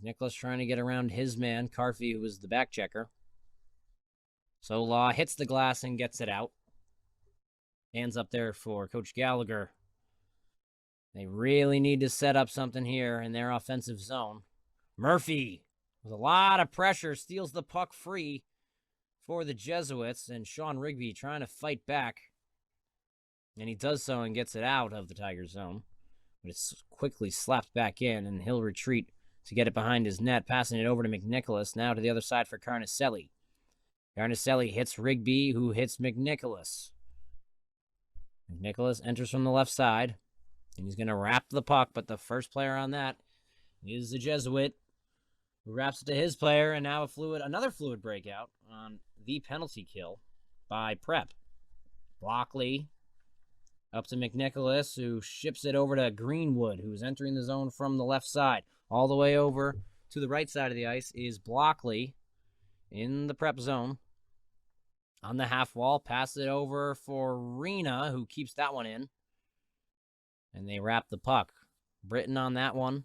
Nicholas trying to get around his man, Carfey, who was the back checker. Sola hits the glass and gets it out. Hands up there for Coach Gallagher. They really need to set up something here in their offensive zone. Murphy, with a lot of pressure, steals the puck free for the Jesuits, and Sean Rigby trying to fight back. And he does so and gets it out of the Tigers' zone. But it's quickly slapped back in, and he'll retreat to get it behind his net, passing it over to McNicholas. Now to the other side for Carnicelli. Carnicelli hits Rigby, who hits McNicholas. McNicholas enters from the left side, and he's going to wrap the puck, but the first player on that is the Jesuit, who wraps it to his player, and now another fluid breakout on the penalty kill by Prep. Blockley up to McNicholas, who ships it over to Greenwood, who's entering the zone from the left side. All the way over to the right side of the ice is Blockley in the Prep zone. On the half wall, pass it over for Rena, who keeps that one in. And they wrap the puck. Britton on that one.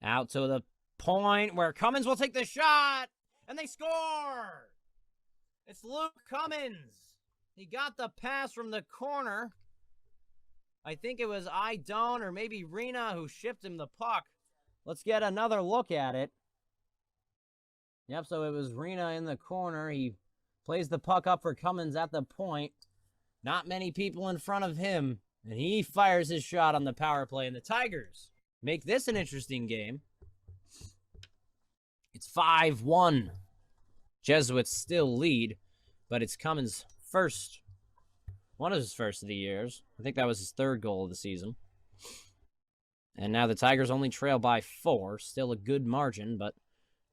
Out to the point where Cummins will take the shot, and they score! It's Luke Cummins. He got the pass from the corner. I think it was Idone or maybe Rena who shipped him the puck. Let's get another look at it. Yep, so it was Rena in the corner. He plays the puck up for Cummins at the point. Not many people in front of him. And he fires his shot on the power play. And the Tigers make this an interesting game. It's 5-1. Jesuits still lead, but it's Cummins' first One of his first of the years. I think that was his third goal of the season. And now the Tigers only trail by 4. Still a good margin, but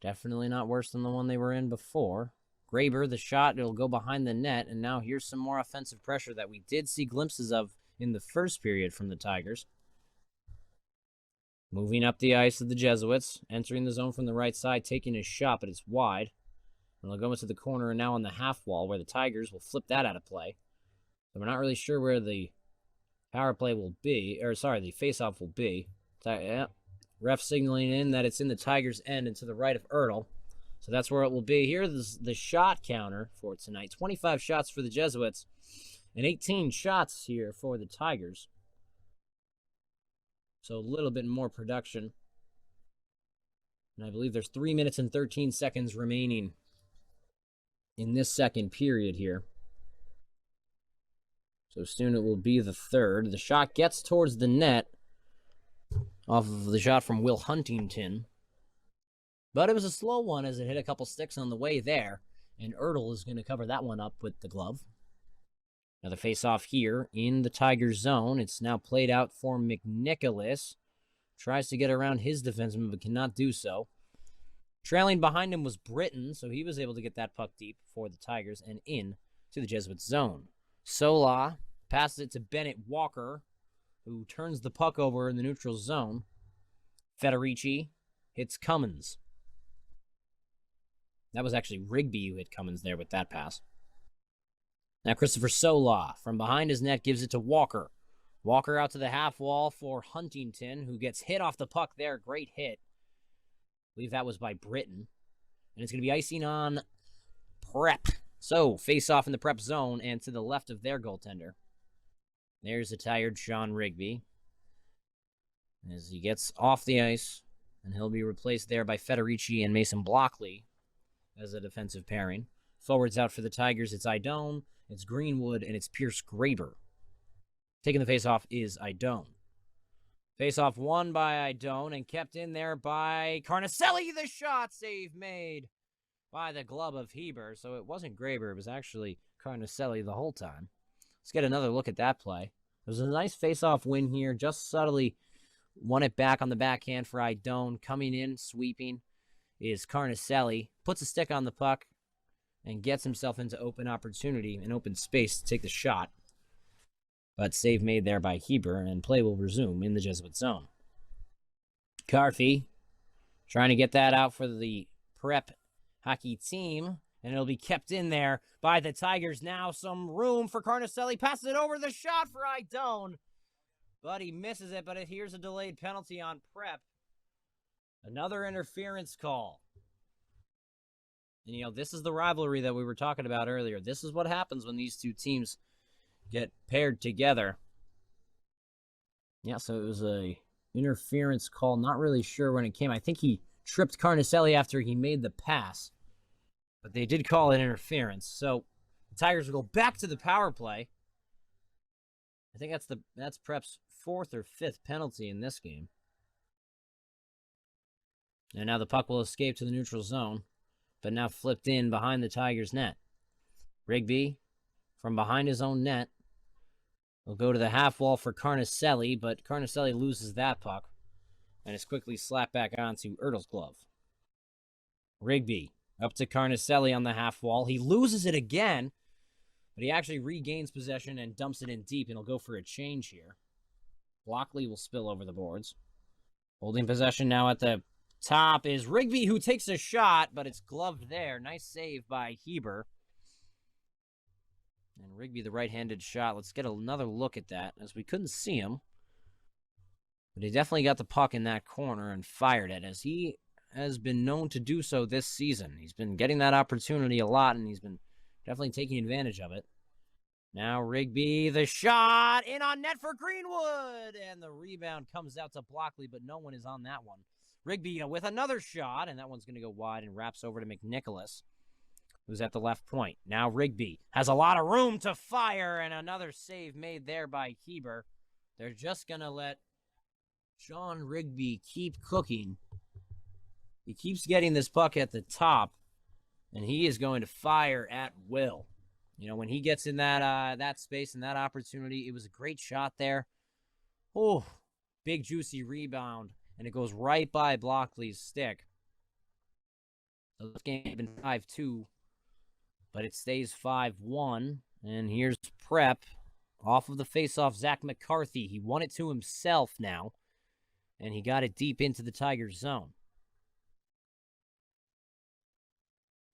definitely not worse than the one they were in before. Graber, the shot, it'll go behind the net, and now here's some more offensive pressure that we did see glimpses of in the first period from the Tigers. Moving up the ice of the Jesuits, entering the zone from the right side, taking a shot, but it's wide. And they'll go into the corner and now on the half wall where the Tigers will flip that out of play. So we're not really sure where the power play will be, the face-off will be. Ref signaling in that it's in the Tigers' end and to the right of Ertl. So that's where it will be. Here's the shot counter for tonight. 25 shots for the Jesuits and 18 shots here for the Tigers. So a little bit more production. And I believe there's 3 minutes and 13 seconds remaining in this second period here. So soon it will be the third. The shot gets towards the net off of the shot from Will Huntington. But it was a slow one as it hit a couple sticks on the way there. And Ertl is going to cover that one up with the glove. Another face-off here in the Tigers' zone. It's now played out for McNicholas. Tries to get around his defenseman, but cannot do so. Trailing behind him was Britton, so he was able to get that puck deep for the Tigers and in to the Jesuits' zone. Sola passes it to Bennett Walker, who turns the puck over in the neutral zone. Federici hits Cummins. That was actually Rigby who hit Cummins there with that pass. Now Christopher Sola from behind his net gives it to Walker. Walker out to the half wall for Huntington, who gets hit off the puck there. Great hit. I believe that was by Britton. And it's going to be icing on Prep. So, face off in the Prep zone and to the left of their goaltender. There's a tired Sean Rigby as he gets off the ice, and he'll be replaced there by Federici and Mason Blockley as a defensive pairing. Forwards out for the Tigers, it's Idone, it's Greenwood, and it's Pierce Graber. Taking the face-off is Idone. Face-off won by Idone and kept in there by Carnicelli. The shot save made by the glove of Heber. So it wasn't Graber, it was actually Carnicelli the whole time. Let's get another look at that play. It was a nice face-off win here. Just subtly won it back on the backhand for Idone. Coming in, sweeping, is Carnicelli. Puts a stick on the puck and gets himself into open opportunity and open space to take the shot. But save made there by Heber, and play will resume in the Jesuit zone. Carfey trying to get that out for the Prep hockey team, and it'll be kept in there by the Tigers. Now some room for Carnicelli. Passes it over the shot for Idone. But he misses it, but here's a delayed penalty on Prep. Another interference call. And, you know, this is the rivalry that we were talking about earlier. This is what happens when these two teams get paired together. Yeah, so it was a interference call. Not really sure when it came. I think he tripped Carnicelli after he made the pass. But they did call it interference. So the Tigers will go back to the power play. I think that's Prep's 4th or 5th penalty in this game. And now the puck will escape to the neutral zone, but now flipped in behind the Tigers' net. Rigby, from behind his own net, will go to the half wall for Carnicelli, but Carnicelli loses that puck and is quickly slapped back onto Ertl's glove. Rigby up to Carnicelli on the half wall. He loses it again, but he actually regains possession and dumps it in deep, and he'll go for a change here. Blockley will spill over the boards. Holding possession now at the top is Rigby, who takes a shot, but it's gloved there. Nice save by Heber. And Rigby, the right-handed shot. Let's get another look at that, as we couldn't see him. But he definitely got the puck in that corner and fired it, as he has been known to do so this season. He's been getting that opportunity a lot, and he's been definitely taking advantage of it. Now Rigby, the shot, in on net for Greenwood, and the rebound comes out to Blockley, but no one is on that one. Rigby with another shot, and that one's going to go wide and wraps over to McNicholas, who's at the left point. Now Rigby has a lot of room to fire, and another save made there by Heber. They're just going to let Sean Rigby keep cooking. He keeps getting this puck at the top, and he is going to fire at will. You know, when he gets in that space and that opportunity, it was a great shot there. Oh, big juicy rebound, and it goes right by Blockley's stick. So this game has been 5-2, but it stays 5-1. And here's Prep off of the faceoff. Zach McCarthy. He won it to himself now, and he got it deep into the Tigers' zone.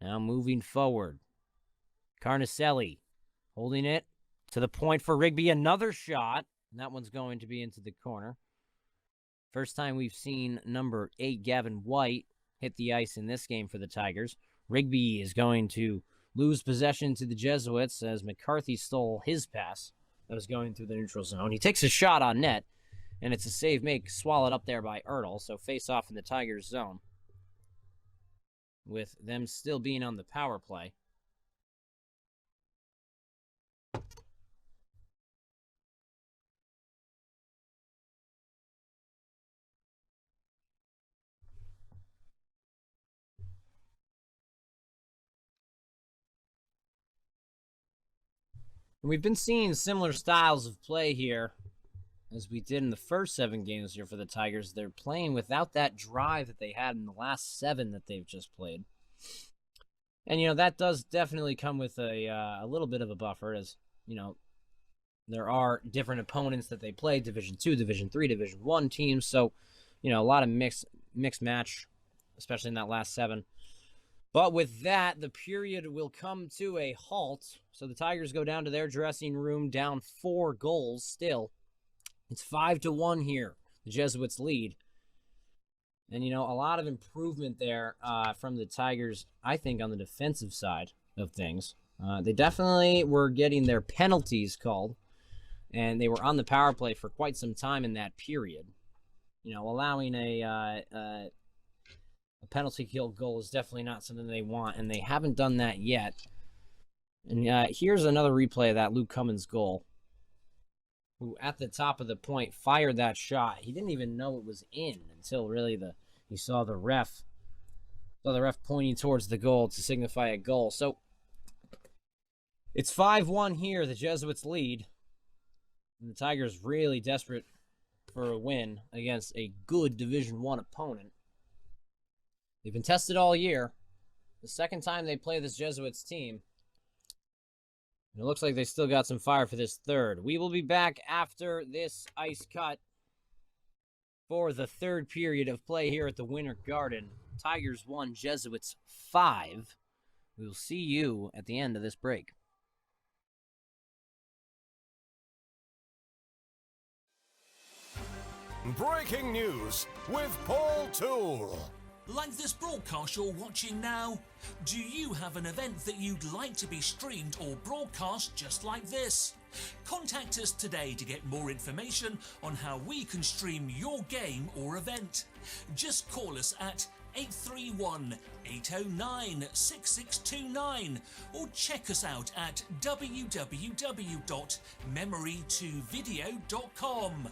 Now moving forward, Carnicelli holding it to the point for Rigby. Another shot, and that one's going to be into the corner. First time we've seen number 8, Gavin White, hit the ice in this game for the Tigers. Rigby is going to lose possession to the Jesuits as McCarthy stole his pass that was going through the neutral zone. He takes a shot on net, and it's a save make swallowed up there by Ertl, so face off in the Tigers' zone with them still being on the power play. And we've been seeing similar styles of play here as we did in the first 7 games here for the Tigers. They're playing without that drive that they had in the last 7 that they've just played. And, you know, that does definitely come with a little bit of a buffer, as, you know, there are different opponents that they play, Division 2, Division 3, Division 1 teams. So, you know, a lot of mixed match, especially in that last 7. But with that, the period will come to a halt. So the Tigers go down to their dressing room, down 4 goals still. It's 5-1 here. The Jesuits lead. And, you know, a lot of improvement there from the Tigers, I think, on the defensive side of things. They definitely were getting their penalties called, and they were on the power play for quite some time in that period. You know, allowing a penalty kill goal is definitely not something they want, and they haven't done that yet. And here's another replay of that Luke Cummins goal, who at the top of the point fired that shot. He didn't even know it was in until really he saw the ref pointing towards the goal to signify a goal. So it's 5-1 here. The Jesuits lead. And the Tigers really desperate for a win against a good Division I opponent. They've been tested all year. The second time they play this Jesuits team. And it looks like they still got some fire for this third. We will be back after this ice cut for the third period of play here at the Winter Garden. Tigers 1, Jesuits 5. We will see you at the end of this break. Breaking news with Paul Toole. Like this broadcast you're watching now? Do you have an event that you'd like to be streamed or broadcast just like this? Contact us today to get more information on how we can stream your game or event. Just call us at 831-809-6629 or check us out at www.memory2video.com.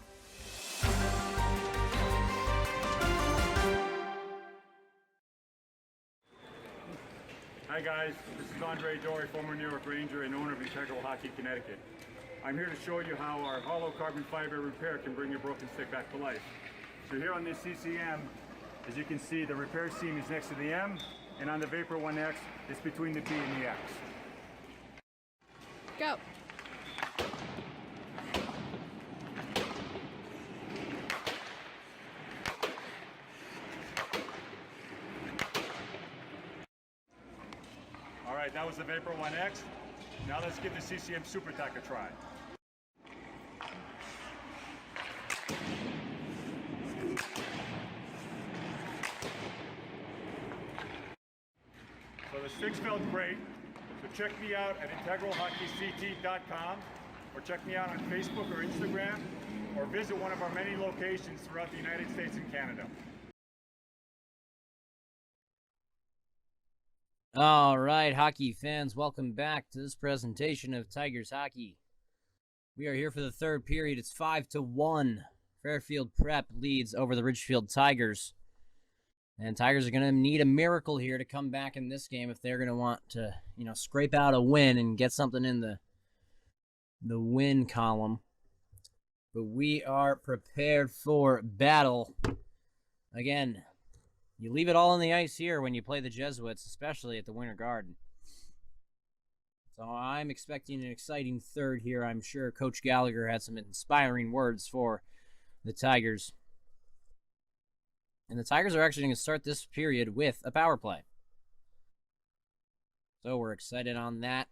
Hi guys, this is Andre Dory, former New York Ranger and owner of Integral Hockey Connecticut. I'm here to show you how our hollow carbon fiber repair can bring your broken stick back to life. So here on this CCM, as you can see, the repair seam is next to the M, and on the Vapor 1X, it's between the B and the X. Go. All right, that was the Vapor 1X. Now let's give the CCM Super Tack a try. So the sticks felt great. So check me out at integralhockeyct.com, or check me out on Facebook or Instagram, or visit one of our many locations throughout the United States and Canada. All right, hockey fans, welcome back to this presentation of Tigers Hockey. We are here for the third period. It's 5-1. Fairfield Prep leads over the Ridgefield Tigers. And Tigers are going to need a miracle here to come back in this game if they're going to want to, scrape out a win and get something in the win column. But we are prepared for battle. Again, you leave it all on the ice here when you play the Jesuits, especially at the Winter Garden. So I'm expecting an exciting third here. I'm sure Coach Gallagher had some inspiring words for the Tigers. And the Tigers are actually going to start this period with a power play. So we're excited on that.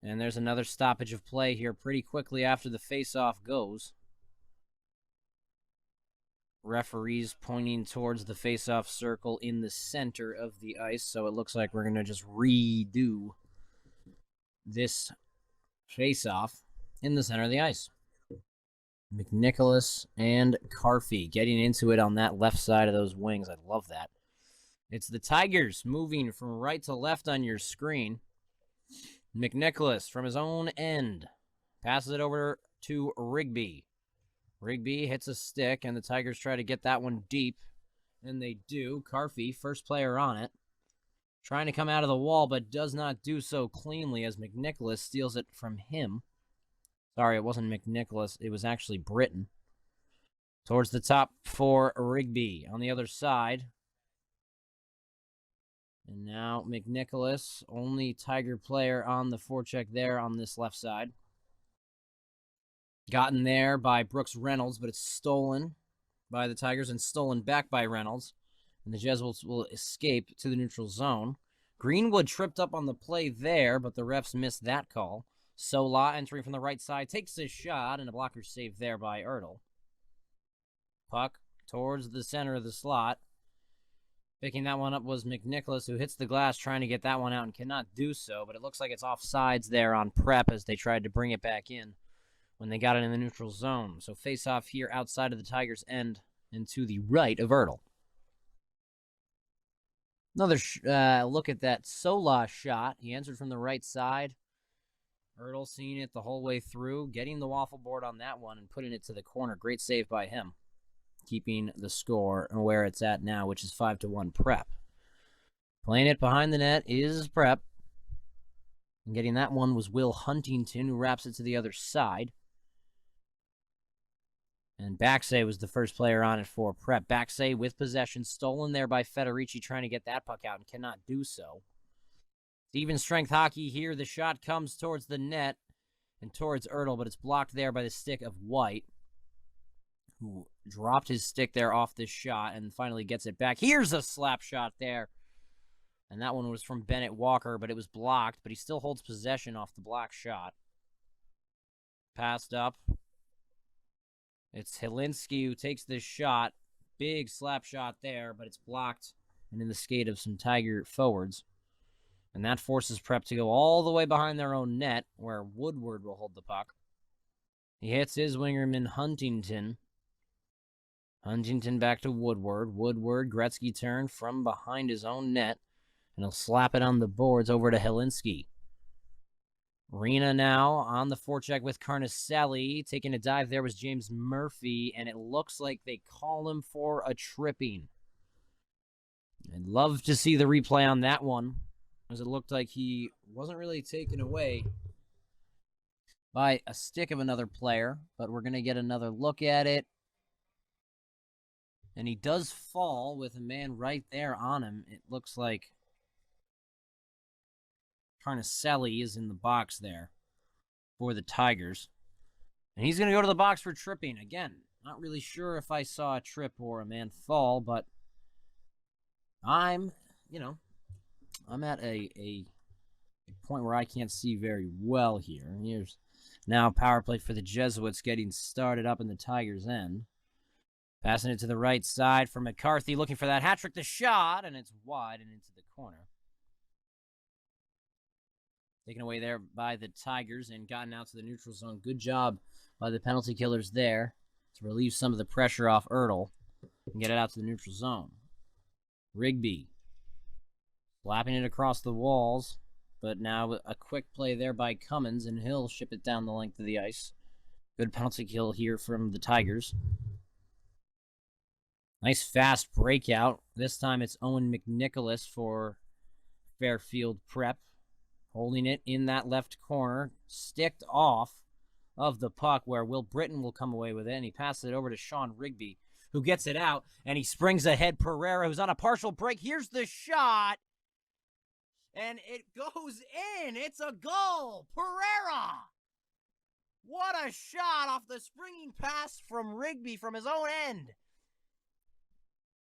And there's another stoppage of play here pretty quickly after the face-off goes. Referees pointing towards the face-off circle in the center of the ice. So it looks like we're going to just redo this face-off in the center of the ice. McNicholas and Carfey getting into it on that left side of those wings. I love that. It's the Tigers moving from right to left on your screen. McNicholas from his own end passes it over to Rigby. Rigby hits a stick, and the Tigers try to get that one deep, and they do. Carfey, first player on it, trying to come out of the wall, but does not do so cleanly as McNicholas steals it from him. Sorry, it wasn't McNicholas. It was actually Britton. Towards the top for Rigby on the other side. And now McNicholas, only Tiger player on the forecheck there on this left side. Gotten there by Brooks Reynolds, but it's stolen by the Tigers and stolen back by Reynolds. And the Jesuits will escape to the neutral zone. Greenwood tripped up on the play there, but the refs missed that call. Sola entering from the right side, takes a shot, and a blocker save there by Ertl. Puck towards the center of the slot. Picking that one up was McNicholas, who hits the glass trying to get that one out and cannot do so, but it looks like it's offsides there on prep as they tried to bring it back in when they got it in the neutral zone. So face-off here outside of the Tigers' end and to the right of Ertl. Another look at that Sola shot. He entered from the right side. Ertl seeing it the whole way through, getting the waffle board on that one and putting it to the corner. Great save by him, keeping the score where it's at now, which is 5-1 Prep. Playing it behind the net is Prep. And getting that one was Will Huntington, who wraps it to the other side. And Baxay was the first player on it for Prep. Baxay with possession, stolen there by Federici, trying to get that puck out and cannot do so. Even strength hockey here. The shot comes towards the net and towards Ertl, but it's blocked there by the stick of White, who dropped his stick there off this shot and finally gets it back. Here's a slap shot there. And that one was from Bennett Walker, but it was blocked, but he still holds possession off the block shot. Passed up. It's Helinski who takes this shot. Big slap shot there, but it's blocked and in the skate of some Tiger forwards. And that forces Prep to go all the way behind their own net, where Woodward will hold the puck. He hits his wingerman Huntington. Huntington back to Woodward. Woodward, Gretzky turn from behind his own net, and he'll slap it on the boards over to Helinski. Rena now on the forecheck with Carnicelli. Taking a dive there was James Murphy, and it looks like they call him for a tripping. I'd love to see the replay on that one, as it looked like he wasn't really taken away by a stick of another player, but we're going to get another look at it. And he does fall with a man right there on him. It looks like Carnicelli is in the box there for the Tigers. And he's going to go to the box for tripping. Again, not really sure if I saw a trip or a man fall, but I'm at a point where I can't see very well here. Here's now power play for the Jesuits getting started up in the Tigers' end. Passing it to the right side for McCarthy, looking for that hat trick. The shot, and it's wide and into the corner. Taken away there by the Tigers and gotten out to the neutral zone. Good job by the penalty killers there to relieve some of the pressure off Ertl and get it out to the neutral zone. Rigby slapping it across the walls, but now a quick play there by Cummins, and he'll ship it down the length of the ice. Good penalty kill here from the Tigers. Nice fast breakout. This time it's Owen McNicholas for Fairfield Prep, holding it in that left corner, sticked off of the puck where Will Britton will come away with it, and he passes it over to Sean Rigby, who gets it out, and he springs ahead Pereira, who's on a partial break. Here's the shot, and it goes in. It's a goal. Pereira! What a shot off the springing pass from Rigby from his own end.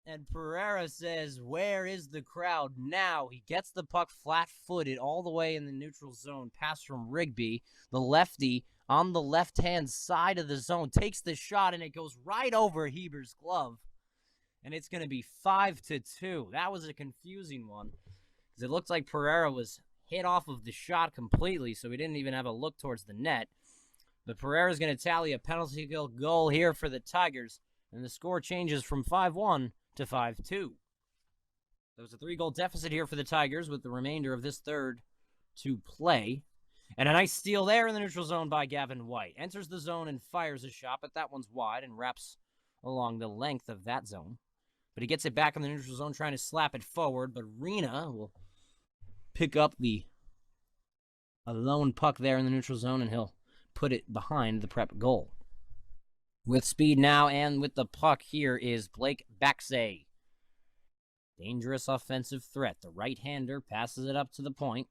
And Pereira says, where is the crowd now? He gets the puck flat-footed all the way in the neutral zone. Pass from Rigby, the lefty, on the left-hand side of the zone, takes the shot, and it goes right over Heber's glove. And it's going to be 5-2. That was a confusing one, because it looked like Pereira was hit off of the shot completely, so he didn't even have a look towards the net. But Pereira's going to tally a penalty kill goal here for the Tigers, and the score changes from 5-1 to 5-2. There was a 3-goal deficit here for the Tigers with the remainder of this third to play. And a nice steal there in the neutral zone by Gavin White. Enters the zone and fires a shot, but that one's wide and wraps along the length of that zone. But he gets it back in the neutral zone, trying to slap it forward, but Rena will pick up a lone puck there in the neutral zone, and he'll put it behind the Prep goal. With speed now and with the puck here is Blake Baxay. Dangerous offensive threat. The right-hander passes it up to the point.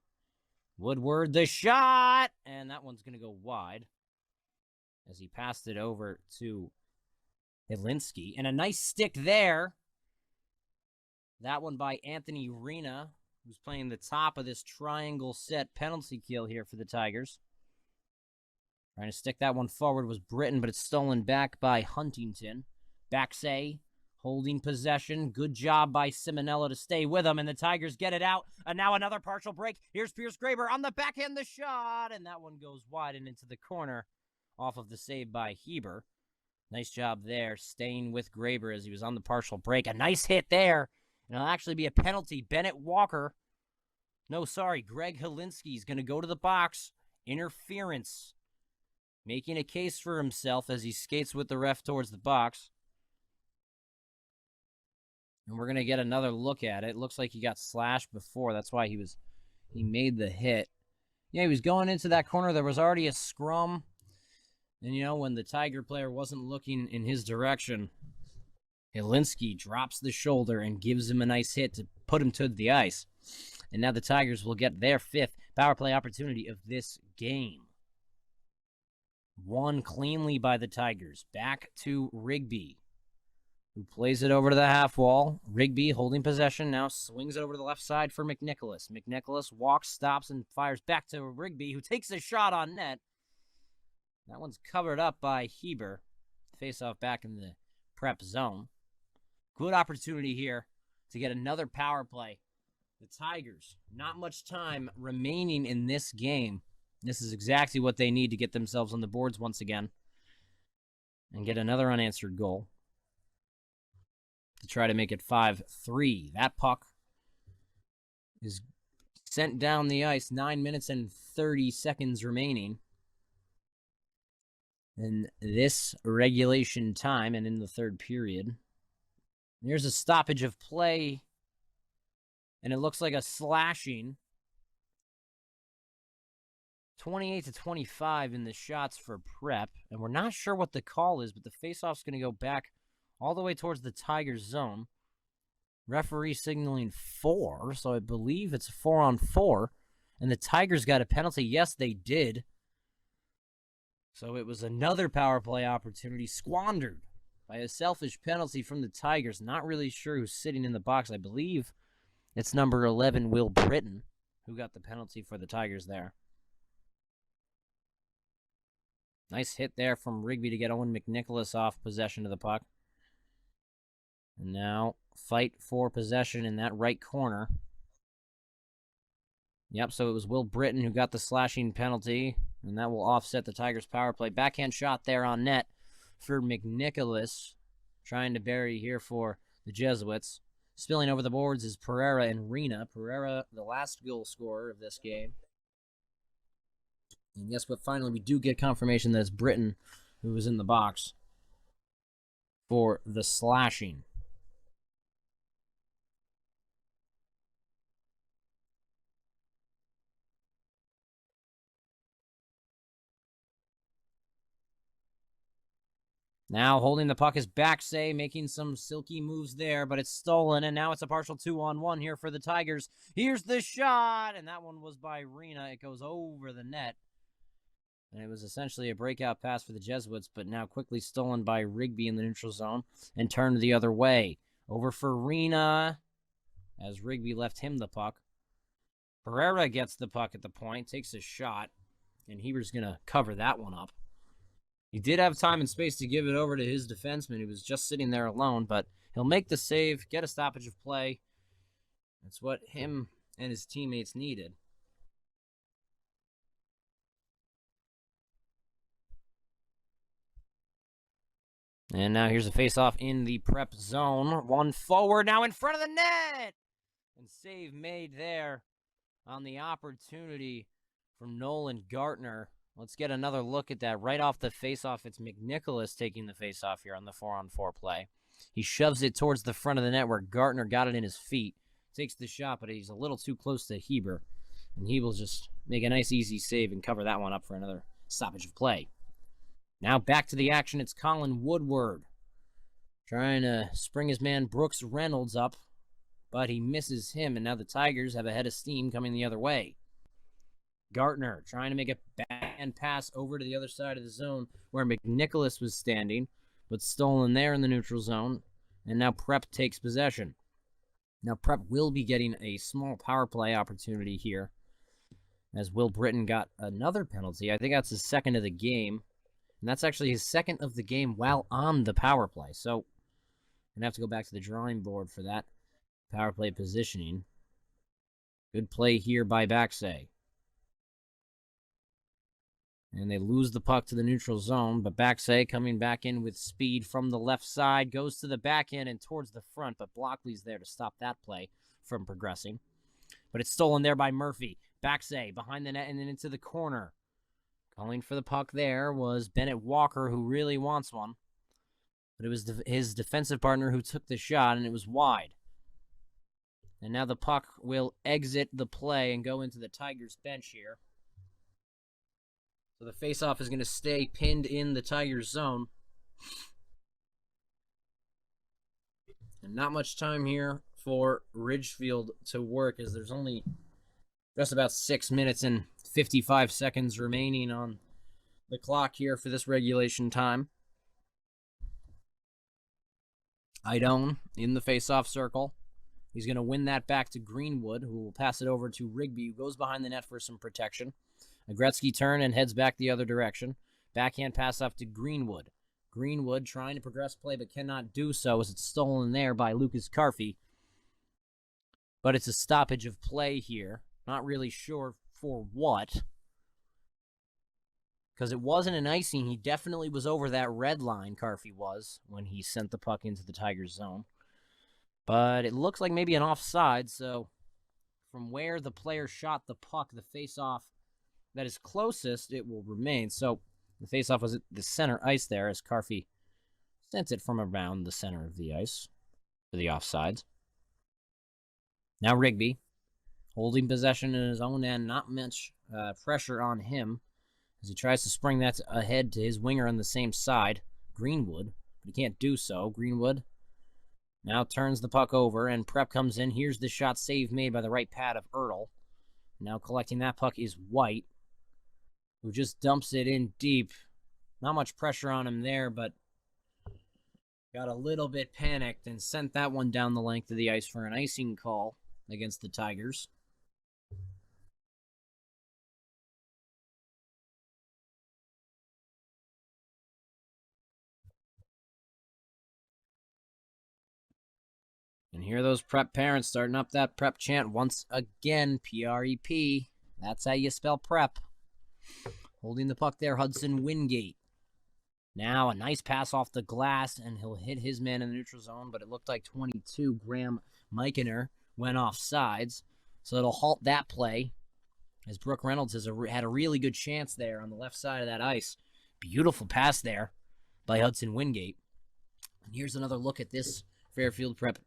Woodward, the shot! And that one's going to go wide as he passed it over to Helinski. And a nice stick there. That one by Anthony Rena, who's playing the top of this triangle set penalty kill here for the Tigers. Trying to stick that one forward was Britton, but it's stolen back by Huntington. Baxay holding possession. Good job by Simonello to stay with him, and the Tigers get it out. And now another partial break. Here's Pierce Graber on the backhand, the shot, and that one goes wide and into the corner off of the save by Heber. Nice job there, staying with Graber as he was on the partial break. A nice hit there, and it'll actually be a penalty. Greg Helinski is going to go to the box. Interference. Making a case for himself as he skates with the ref towards the box. And we're going to get another look at it. Looks like he got slashed before. That's why he made the hit. Yeah, he was going into that corner. There was already a scrum. And, when the Tiger player wasn't looking in his direction, Helinski drops the shoulder and gives him a nice hit to put him to the ice. And now the Tigers will get their 5th power play opportunity of this game. Won cleanly by the Tigers. Back to Rigby, who plays it over to the half wall. Rigby holding possession now, swings it over to the left side for McNicholas. McNicholas walks, stops, and fires back to Rigby, who takes a shot on net. That one's covered up by Heber. Face-off back in the Prep zone. Good opportunity here to get another power play. The Tigers, not much time remaining in this game. This is exactly what they need to get themselves on the boards once again and get another unanswered goal to try to make it 5-3. That puck is sent down the ice, 9 minutes and 30 seconds remaining in this regulation time and in the third period. Here's a stoppage of play, and it looks like a slashing. 28-25 in the shots for Prep, and we're not sure what the call is, but the faceoff's going to go back all the way towards the Tigers zone. Referee signaling 4, so I believe it's a 4-on-4, and the Tigers got a penalty. Yes, they did. So it was another power play opportunity squandered by a selfish penalty from the Tigers. Not really sure who's sitting in the box. I believe it's number 11, Will Britton, who got the penalty for the Tigers there. Nice hit there from Rigby to get Owen McNicholas off possession of the puck. And now fight for possession in that right corner. Yep, so it was Will Britton who got the slashing penalty, and that will offset the Tigers' power play. Backhand shot there on net for McNicholas, trying to bury here for the Jesuits. Spilling over the boards is Pereira and Rena. Pereira, the last goal scorer of this game. And guess what? Finally, we do get confirmation that it's Britton who was in the box for the slashing. Now holding the puck is Backsay, making some silky moves there, but it's stolen, and now it's a partial 2-on-1 here for the Tigers. Here's the shot, and that one was by Rena. It goes over the net, and it was essentially a breakout pass for the Jesuits, but now quickly stolen by Rigby in the neutral zone and turned the other way. Over for Rena, as Rigby left him the puck. Pereira gets the puck at the point, takes a shot, and Heber's going to cover that one up. He did have time and space to give it over to his defenseman, who was just sitting there alone, but he'll make the save, get a stoppage of play. That's what him and his teammates needed. And now here's a face-off in the prep zone. One forward, now in front of the net! And save made there on the opportunity from Nolan Gartner. Let's get another look at that. Right off the face-off, it's McNicholas taking the face-off here on the 4-on-4 play. He shoves it towards the front of the net where Gartner got it in his feet. Takes the shot, but he's a little too close to Heber. And he will just make a nice, easy save and cover that one up for another stoppage of play. Now back to the action. It's Colin Woodward trying to spring his man Brooks Reynolds up, but he misses him, and now the Tigers have a head of steam coming the other way. Gartner trying to make a backhand pass over to the other side of the zone where McNicholas was standing, but stolen there in the neutral zone, and now Prep takes possession. Now Prep will be getting a small power play opportunity here, as Will Britton got another penalty. I think that's his second of the game, and that's actually his second of the game while on the power play. So I'm going to have to go back to the drawing board for that power play positioning. Good play here by Backsay. And they lose the puck to the neutral zone, but Backsay coming back in with speed from the left side, goes to the backhand and towards the front, but Blockley's there to stop that play from progressing. But it's stolen there by Murphy. Backsay behind the net and then into the corner. Calling for the puck there was Bennett Walker, who really wants one. But it was his defensive partner who took the shot, and it was wide. And now the puck will exit the play and go into the Tigers bench here. So the faceoff is going to stay pinned in the Tigers zone. And not much time here for Ridgefield to work, as there's only just about 6 minutes and 55 seconds remaining on the clock here for this regulation time. Idone in the faceoff circle. He's going to win that back to Greenwood, who will pass it over to Rigby, who goes behind the net for some protection. A Gretzky turn and heads back the other direction. Backhand pass off to Greenwood. Greenwood trying to progress play but cannot do so as it's stolen there by Lucas Carfey. But it's a stoppage of play here. Not really sure for what. Because it wasn't an icing. He definitely was over that red line, Carfey was, when he sent the puck into the Tigers zone. But it looks like maybe an offside, so from where the player shot the puck, the face-off that is closest, it will remain. So the faceoff was at the center ice there as Carfey sent it from around the center of the ice for the offsides. Now Rigby holding possession in his own end, not much pressure on him as he tries to spring that ahead to his winger on the same side, Greenwood, but he can't do so. Greenwood now turns the puck over and Prep comes in. Here's the shot save made by the right pad of Ertl. Now collecting that puck is White, who just dumps it in deep. Not much pressure on him there, but got a little bit panicked and sent that one down the length of the ice for an icing call against the Tigers. And here are those Prep parents starting up that Prep chant once again. P-R-E-P. That's how you spell Prep. Holding the puck there, Hudson Wingate. Now a nice pass off the glass, and he'll hit his man in the neutral zone, but it looked like 22, Graham Mikener, went off sides. So it'll halt that play, as Brooke Reynolds had a really good chance there on the left side of that ice. Beautiful pass there by Hudson Wingate. And here's another look at this Fairfield Prep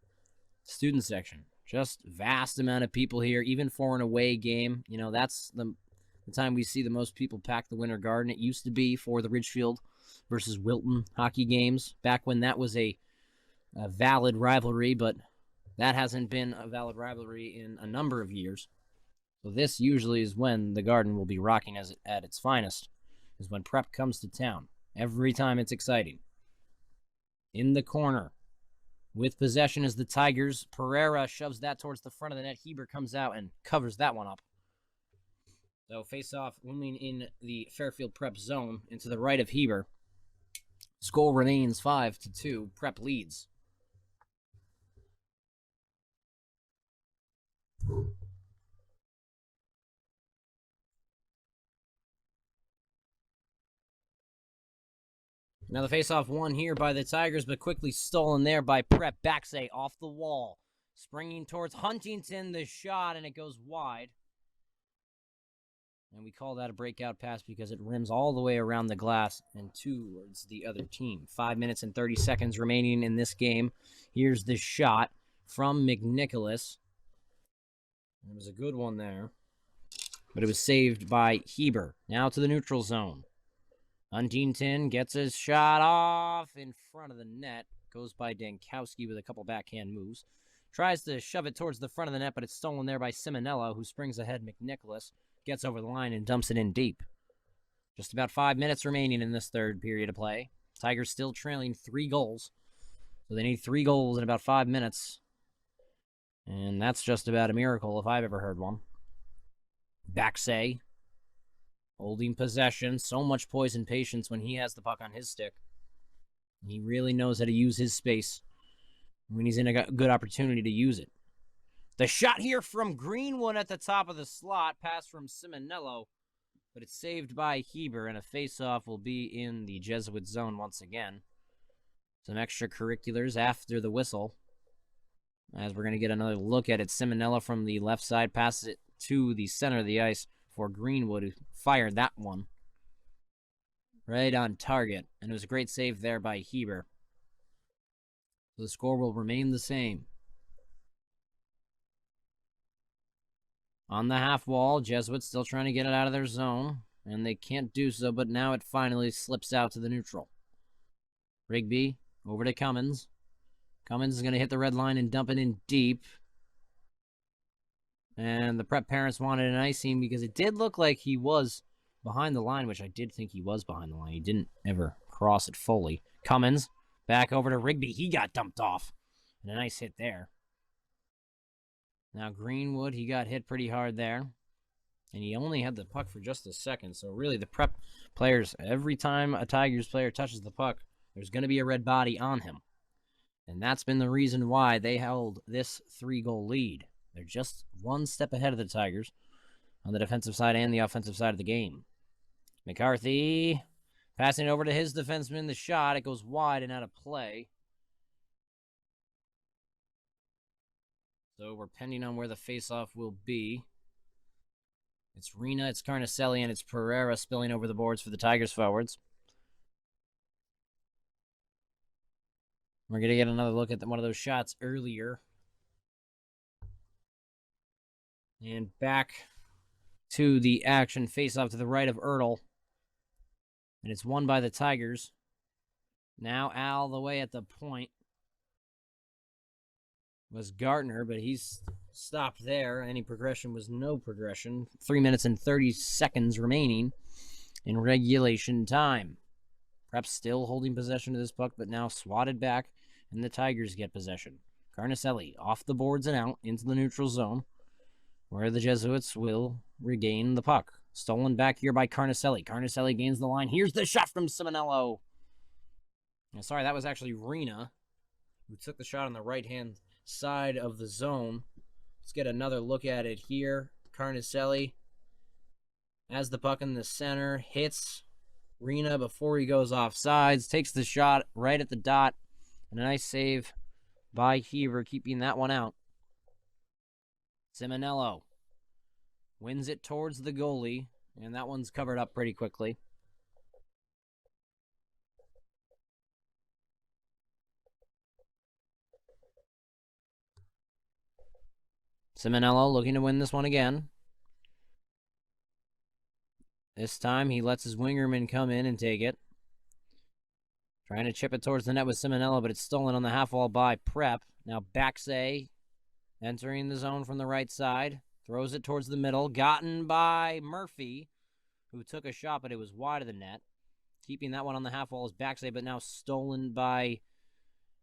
student section. Just vast amount of people here, even for an away game. You know, that's the time we see the most people pack the Winter Garden. It used to be for the Ridgefield versus Wilton hockey games, back when that was a valid rivalry, but that hasn't been a valid rivalry in a number of years. So this usually is when the Garden will be rocking at its finest, is when Prep comes to town. Every time it's exciting. In the corner, with possession is the Tigers. Pereira shoves that towards the front of the net. Heber comes out and covers that one up. So face-off looming in the Fairfield Prep zone into the right of Heber. Score remains 5-2. Prep leads. Now the face-off won here by the Tigers, but quickly stolen there by Prep. Backsay off the wall. Springing towards Huntington, the shot, and it goes wide. And we call that a breakout pass because it rims all the way around the glass and towards the other team. 5 minutes and 30 seconds remaining in this game. Here's the shot from McNicholas. It was a good one there, but it was saved by Heber. Now to the neutral zone. Huntington gets his shot off in front of the net. Goes by Dankowski with a couple backhand moves. Tries to shove it towards the front of the net, but it's stolen there by Simonello, who springs ahead McNicholas. Gets over the line and dumps it in deep. Just about 5 minutes remaining in this third period of play. Tigers still trailing 3 goals. So they need 3 goals in about 5 minutes. And that's just about a miracle if I've ever heard one. Backsay. Holding possession. So much poise and patience when he has the puck on his stick. He really knows how to use his space when he's in a good opportunity to use it. The shot here from Greenwood at the top of the slot. Pass from Simonello. But it's saved by Heber, and a face-off will be in the Jesuit zone once again. Some extracurriculars after the whistle. As we're going to get another look at it. Simonello from the left side passes it to the center of the ice for Greenwood, who fired that one right on target. And it was a great save there by Heber. So the score will remain the same. On the half wall, Jesuits still trying to get it out of their zone, and they can't do so, but now it finally slips out to the neutral. Rigby over to Cummins. Cummins is going to hit the red line and dump it in deep. And the Prep parents wanted an icing because it did look like he was behind the line, which I did think he was behind the line. He didn't ever cross it fully. Cummins back over to Rigby. He got dumped off. And a nice hit there. Now Greenwood, he got hit pretty hard there. And he only had the puck for just a second. So really the Prep players, every time a Tigers player touches the puck, there's going to be a red body on him. And that's been the reason why they held this 3-goal lead. They're just one step ahead of the Tigers on the defensive side and the offensive side of the game. McCarthy passing it over to his defenseman. The shot, it goes wide and out of play. So we're pending on where the faceoff will be. It's Rena, it's Carnicelli, and it's Pereira spilling over the boards for the Tigers forwards. We're going to get another look at one of those shots earlier. And back to the action. Face-off to the right of Ertl. And it's won by the Tigers. Now Al the way at the point was Gartner, but he's stopped there. Any progression was no progression. 3 minutes and 30 seconds remaining in regulation time. Perhaps still holding possession of this puck, but now swatted back, and the Tigers get possession. Carnicelli off the boards and out into the neutral zone, where the Jesuits will regain the puck. Stolen back here by Carnicelli. Carnicelli gains the line. Here's the shot from Simonello. Sorry, that was actually Rena, who took the shot on the right-hand side of the zone. Let's get another look at it here. Carnicelli has the puck in the center, hits Rena before he goes off sides, takes the shot right at the dot, and a nice save by Heber, keeping that one out. Simonello wins it towards the goalie, and that one's covered up pretty quickly. Simonello looking to win this one again. This time he lets his wingerman come in and take it. Trying to chip it towards the net with Simonello, but it's stolen on the half wall by Prep. Now Baxay entering the zone from the right side. Throws it towards the middle. Gotten by Murphy, who took a shot, but it was wide of the net. Keeping that one on the half wall is Baxay, but now stolen by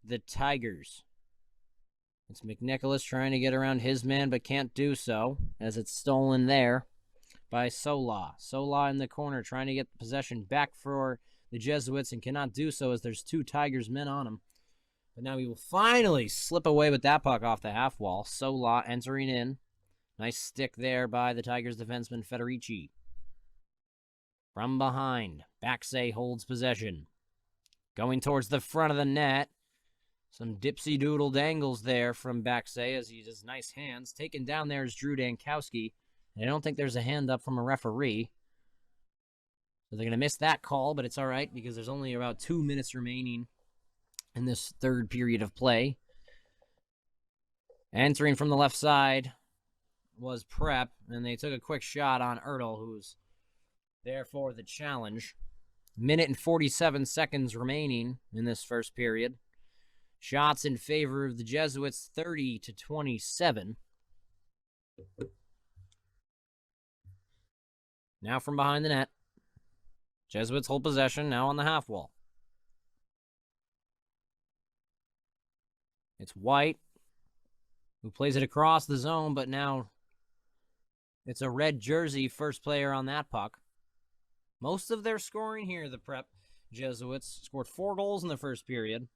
the Tigers. It's McNicholas trying to get around his man, but can't do so, as it's stolen there by Sola. Sola in the corner trying to get the possession back for the Jesuits and cannot do so as there's 2 Tigers men on him. But now he will finally slip away with that puck off the half wall. Sola entering in. Nice stick there by the Tigers defenseman Federici. From behind, Baxay holds possession. Going towards the front of the net. Some dipsy-doodle dangles there from Baxay as he does nice hands. Taken down there is Drew Dankowski. And I don't think there's a hand up from a referee. So they're going to miss that call, but it's all right because there's only about 2 minutes remaining in this third period of play. Entering from the left side was Prep, and they took a quick shot on Ertl, who's there for the challenge. Minute and 47 seconds remaining in this first period. Shots in favor of the Jesuits, 30-27. Now from behind the net. Jesuits hold possession, now on the half wall. It's White, who plays it across the zone, but now it's a red jersey first player on that puck. Most of their scoring here, the Prep Jesuits scored 4 goals in the first period,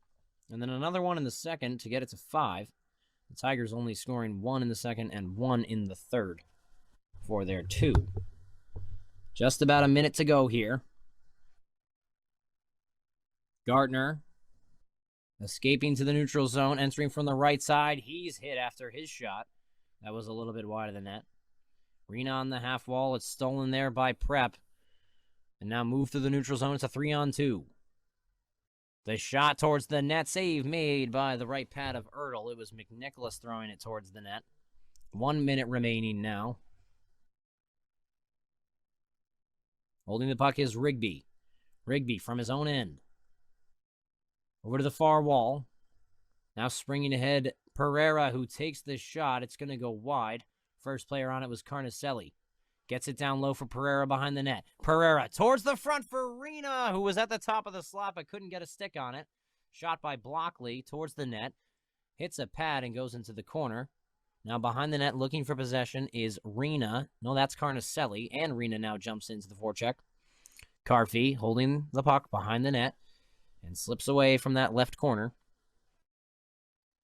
and then another one in the second to get it to 5. The Tigers only scoring 1 in the second and 1 in the third for their 2. Just about a minute to go here. Gardner escaping to the neutral zone, entering from the right side. He's hit after his shot. That was a little bit wide of the net. Rena on the half wall. It's stolen there by Prep. And now moved to the neutral zone. It's a 3-on-2. The shot towards the net. Save made by the right pad of Ertl. It was McNicholas throwing it towards the net. 1 minute remaining now. Holding the puck is Rigby. Rigby from his own end. Over to the far wall. Now springing ahead, Pereira, who takes this shot. It's going to go wide. First player on it was Carnicelli. Gets it down low for Pereira behind the net. Pereira towards the front for Rena, who was at the top of the slot but couldn't get a stick on it. Shot by Blockley towards the net. Hits a pad and goes into the corner. Now behind the net looking for possession is Rena. No, that's Carnicelli. And Rena now jumps into the forecheck. Carfey holding the puck behind the net. And slips away from that left corner.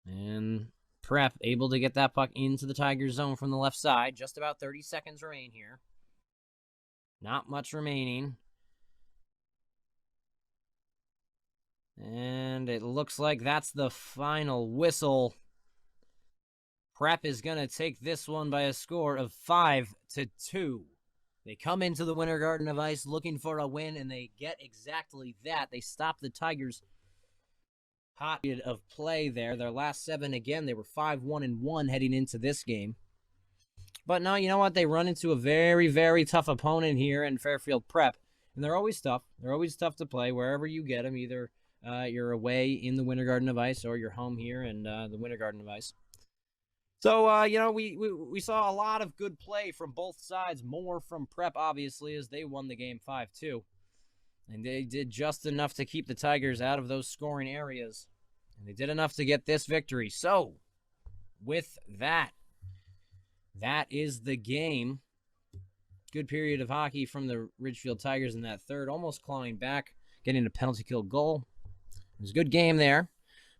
And Prep able to get that puck into the Tigers zone from the left side. Just about 30 seconds remain here. Not much remaining. And it looks like that's the final whistle. Prep is going to take this one by a score of 5-2. They come into the Winter Garden of Ice looking for a win, and they get exactly that. They stop the Tigers' hot of play there. Their last 7, again, they were 5-1-1 heading into this game. But no, you know what? They run into a very, very tough opponent here in Fairfield Prep. And they're always tough. They're always tough to play wherever you get them. Either you're away in the Winter Garden of Ice or you're home here in the Winter Garden of Ice. So, we saw a lot of good play from both sides. More from Prep, obviously, as they won the game 5-2. And they did just enough to keep the Tigers out of those scoring areas. And they did enough to get this victory. So, with that, that is the game. Good period of hockey from the Ridgefield Tigers in that third. Almost clawing back, getting a penalty kill goal. It was a good game there.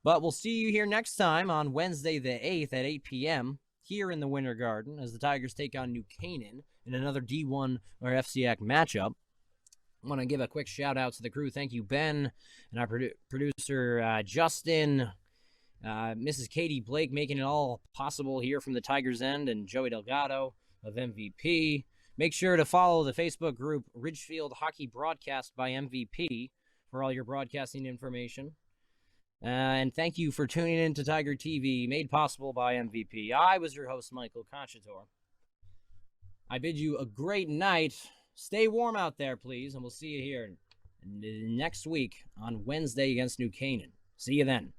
But we'll see you here next time on Wednesday the 8th at 8 p.m. here in the Winter Garden as the Tigers take on New Canaan in another D1 or FCAC matchup. I want to give a quick shout-out to the crew. Thank you, Ben, and our producer, Justin, Mrs. Katie Blake, making it all possible here from the Tigers' end, and Joey Delgado of MVP. Make sure to follow the Facebook group Ridgefield Hockey Broadcast by MVP for all your broadcasting information. And thank you for tuning in to Tiger TV, made possible by MVP. I was your host, Michael Conchator. I bid you a great night. Stay warm out there, please, and we'll see you here next week on Wednesday against New Canaan. See you then.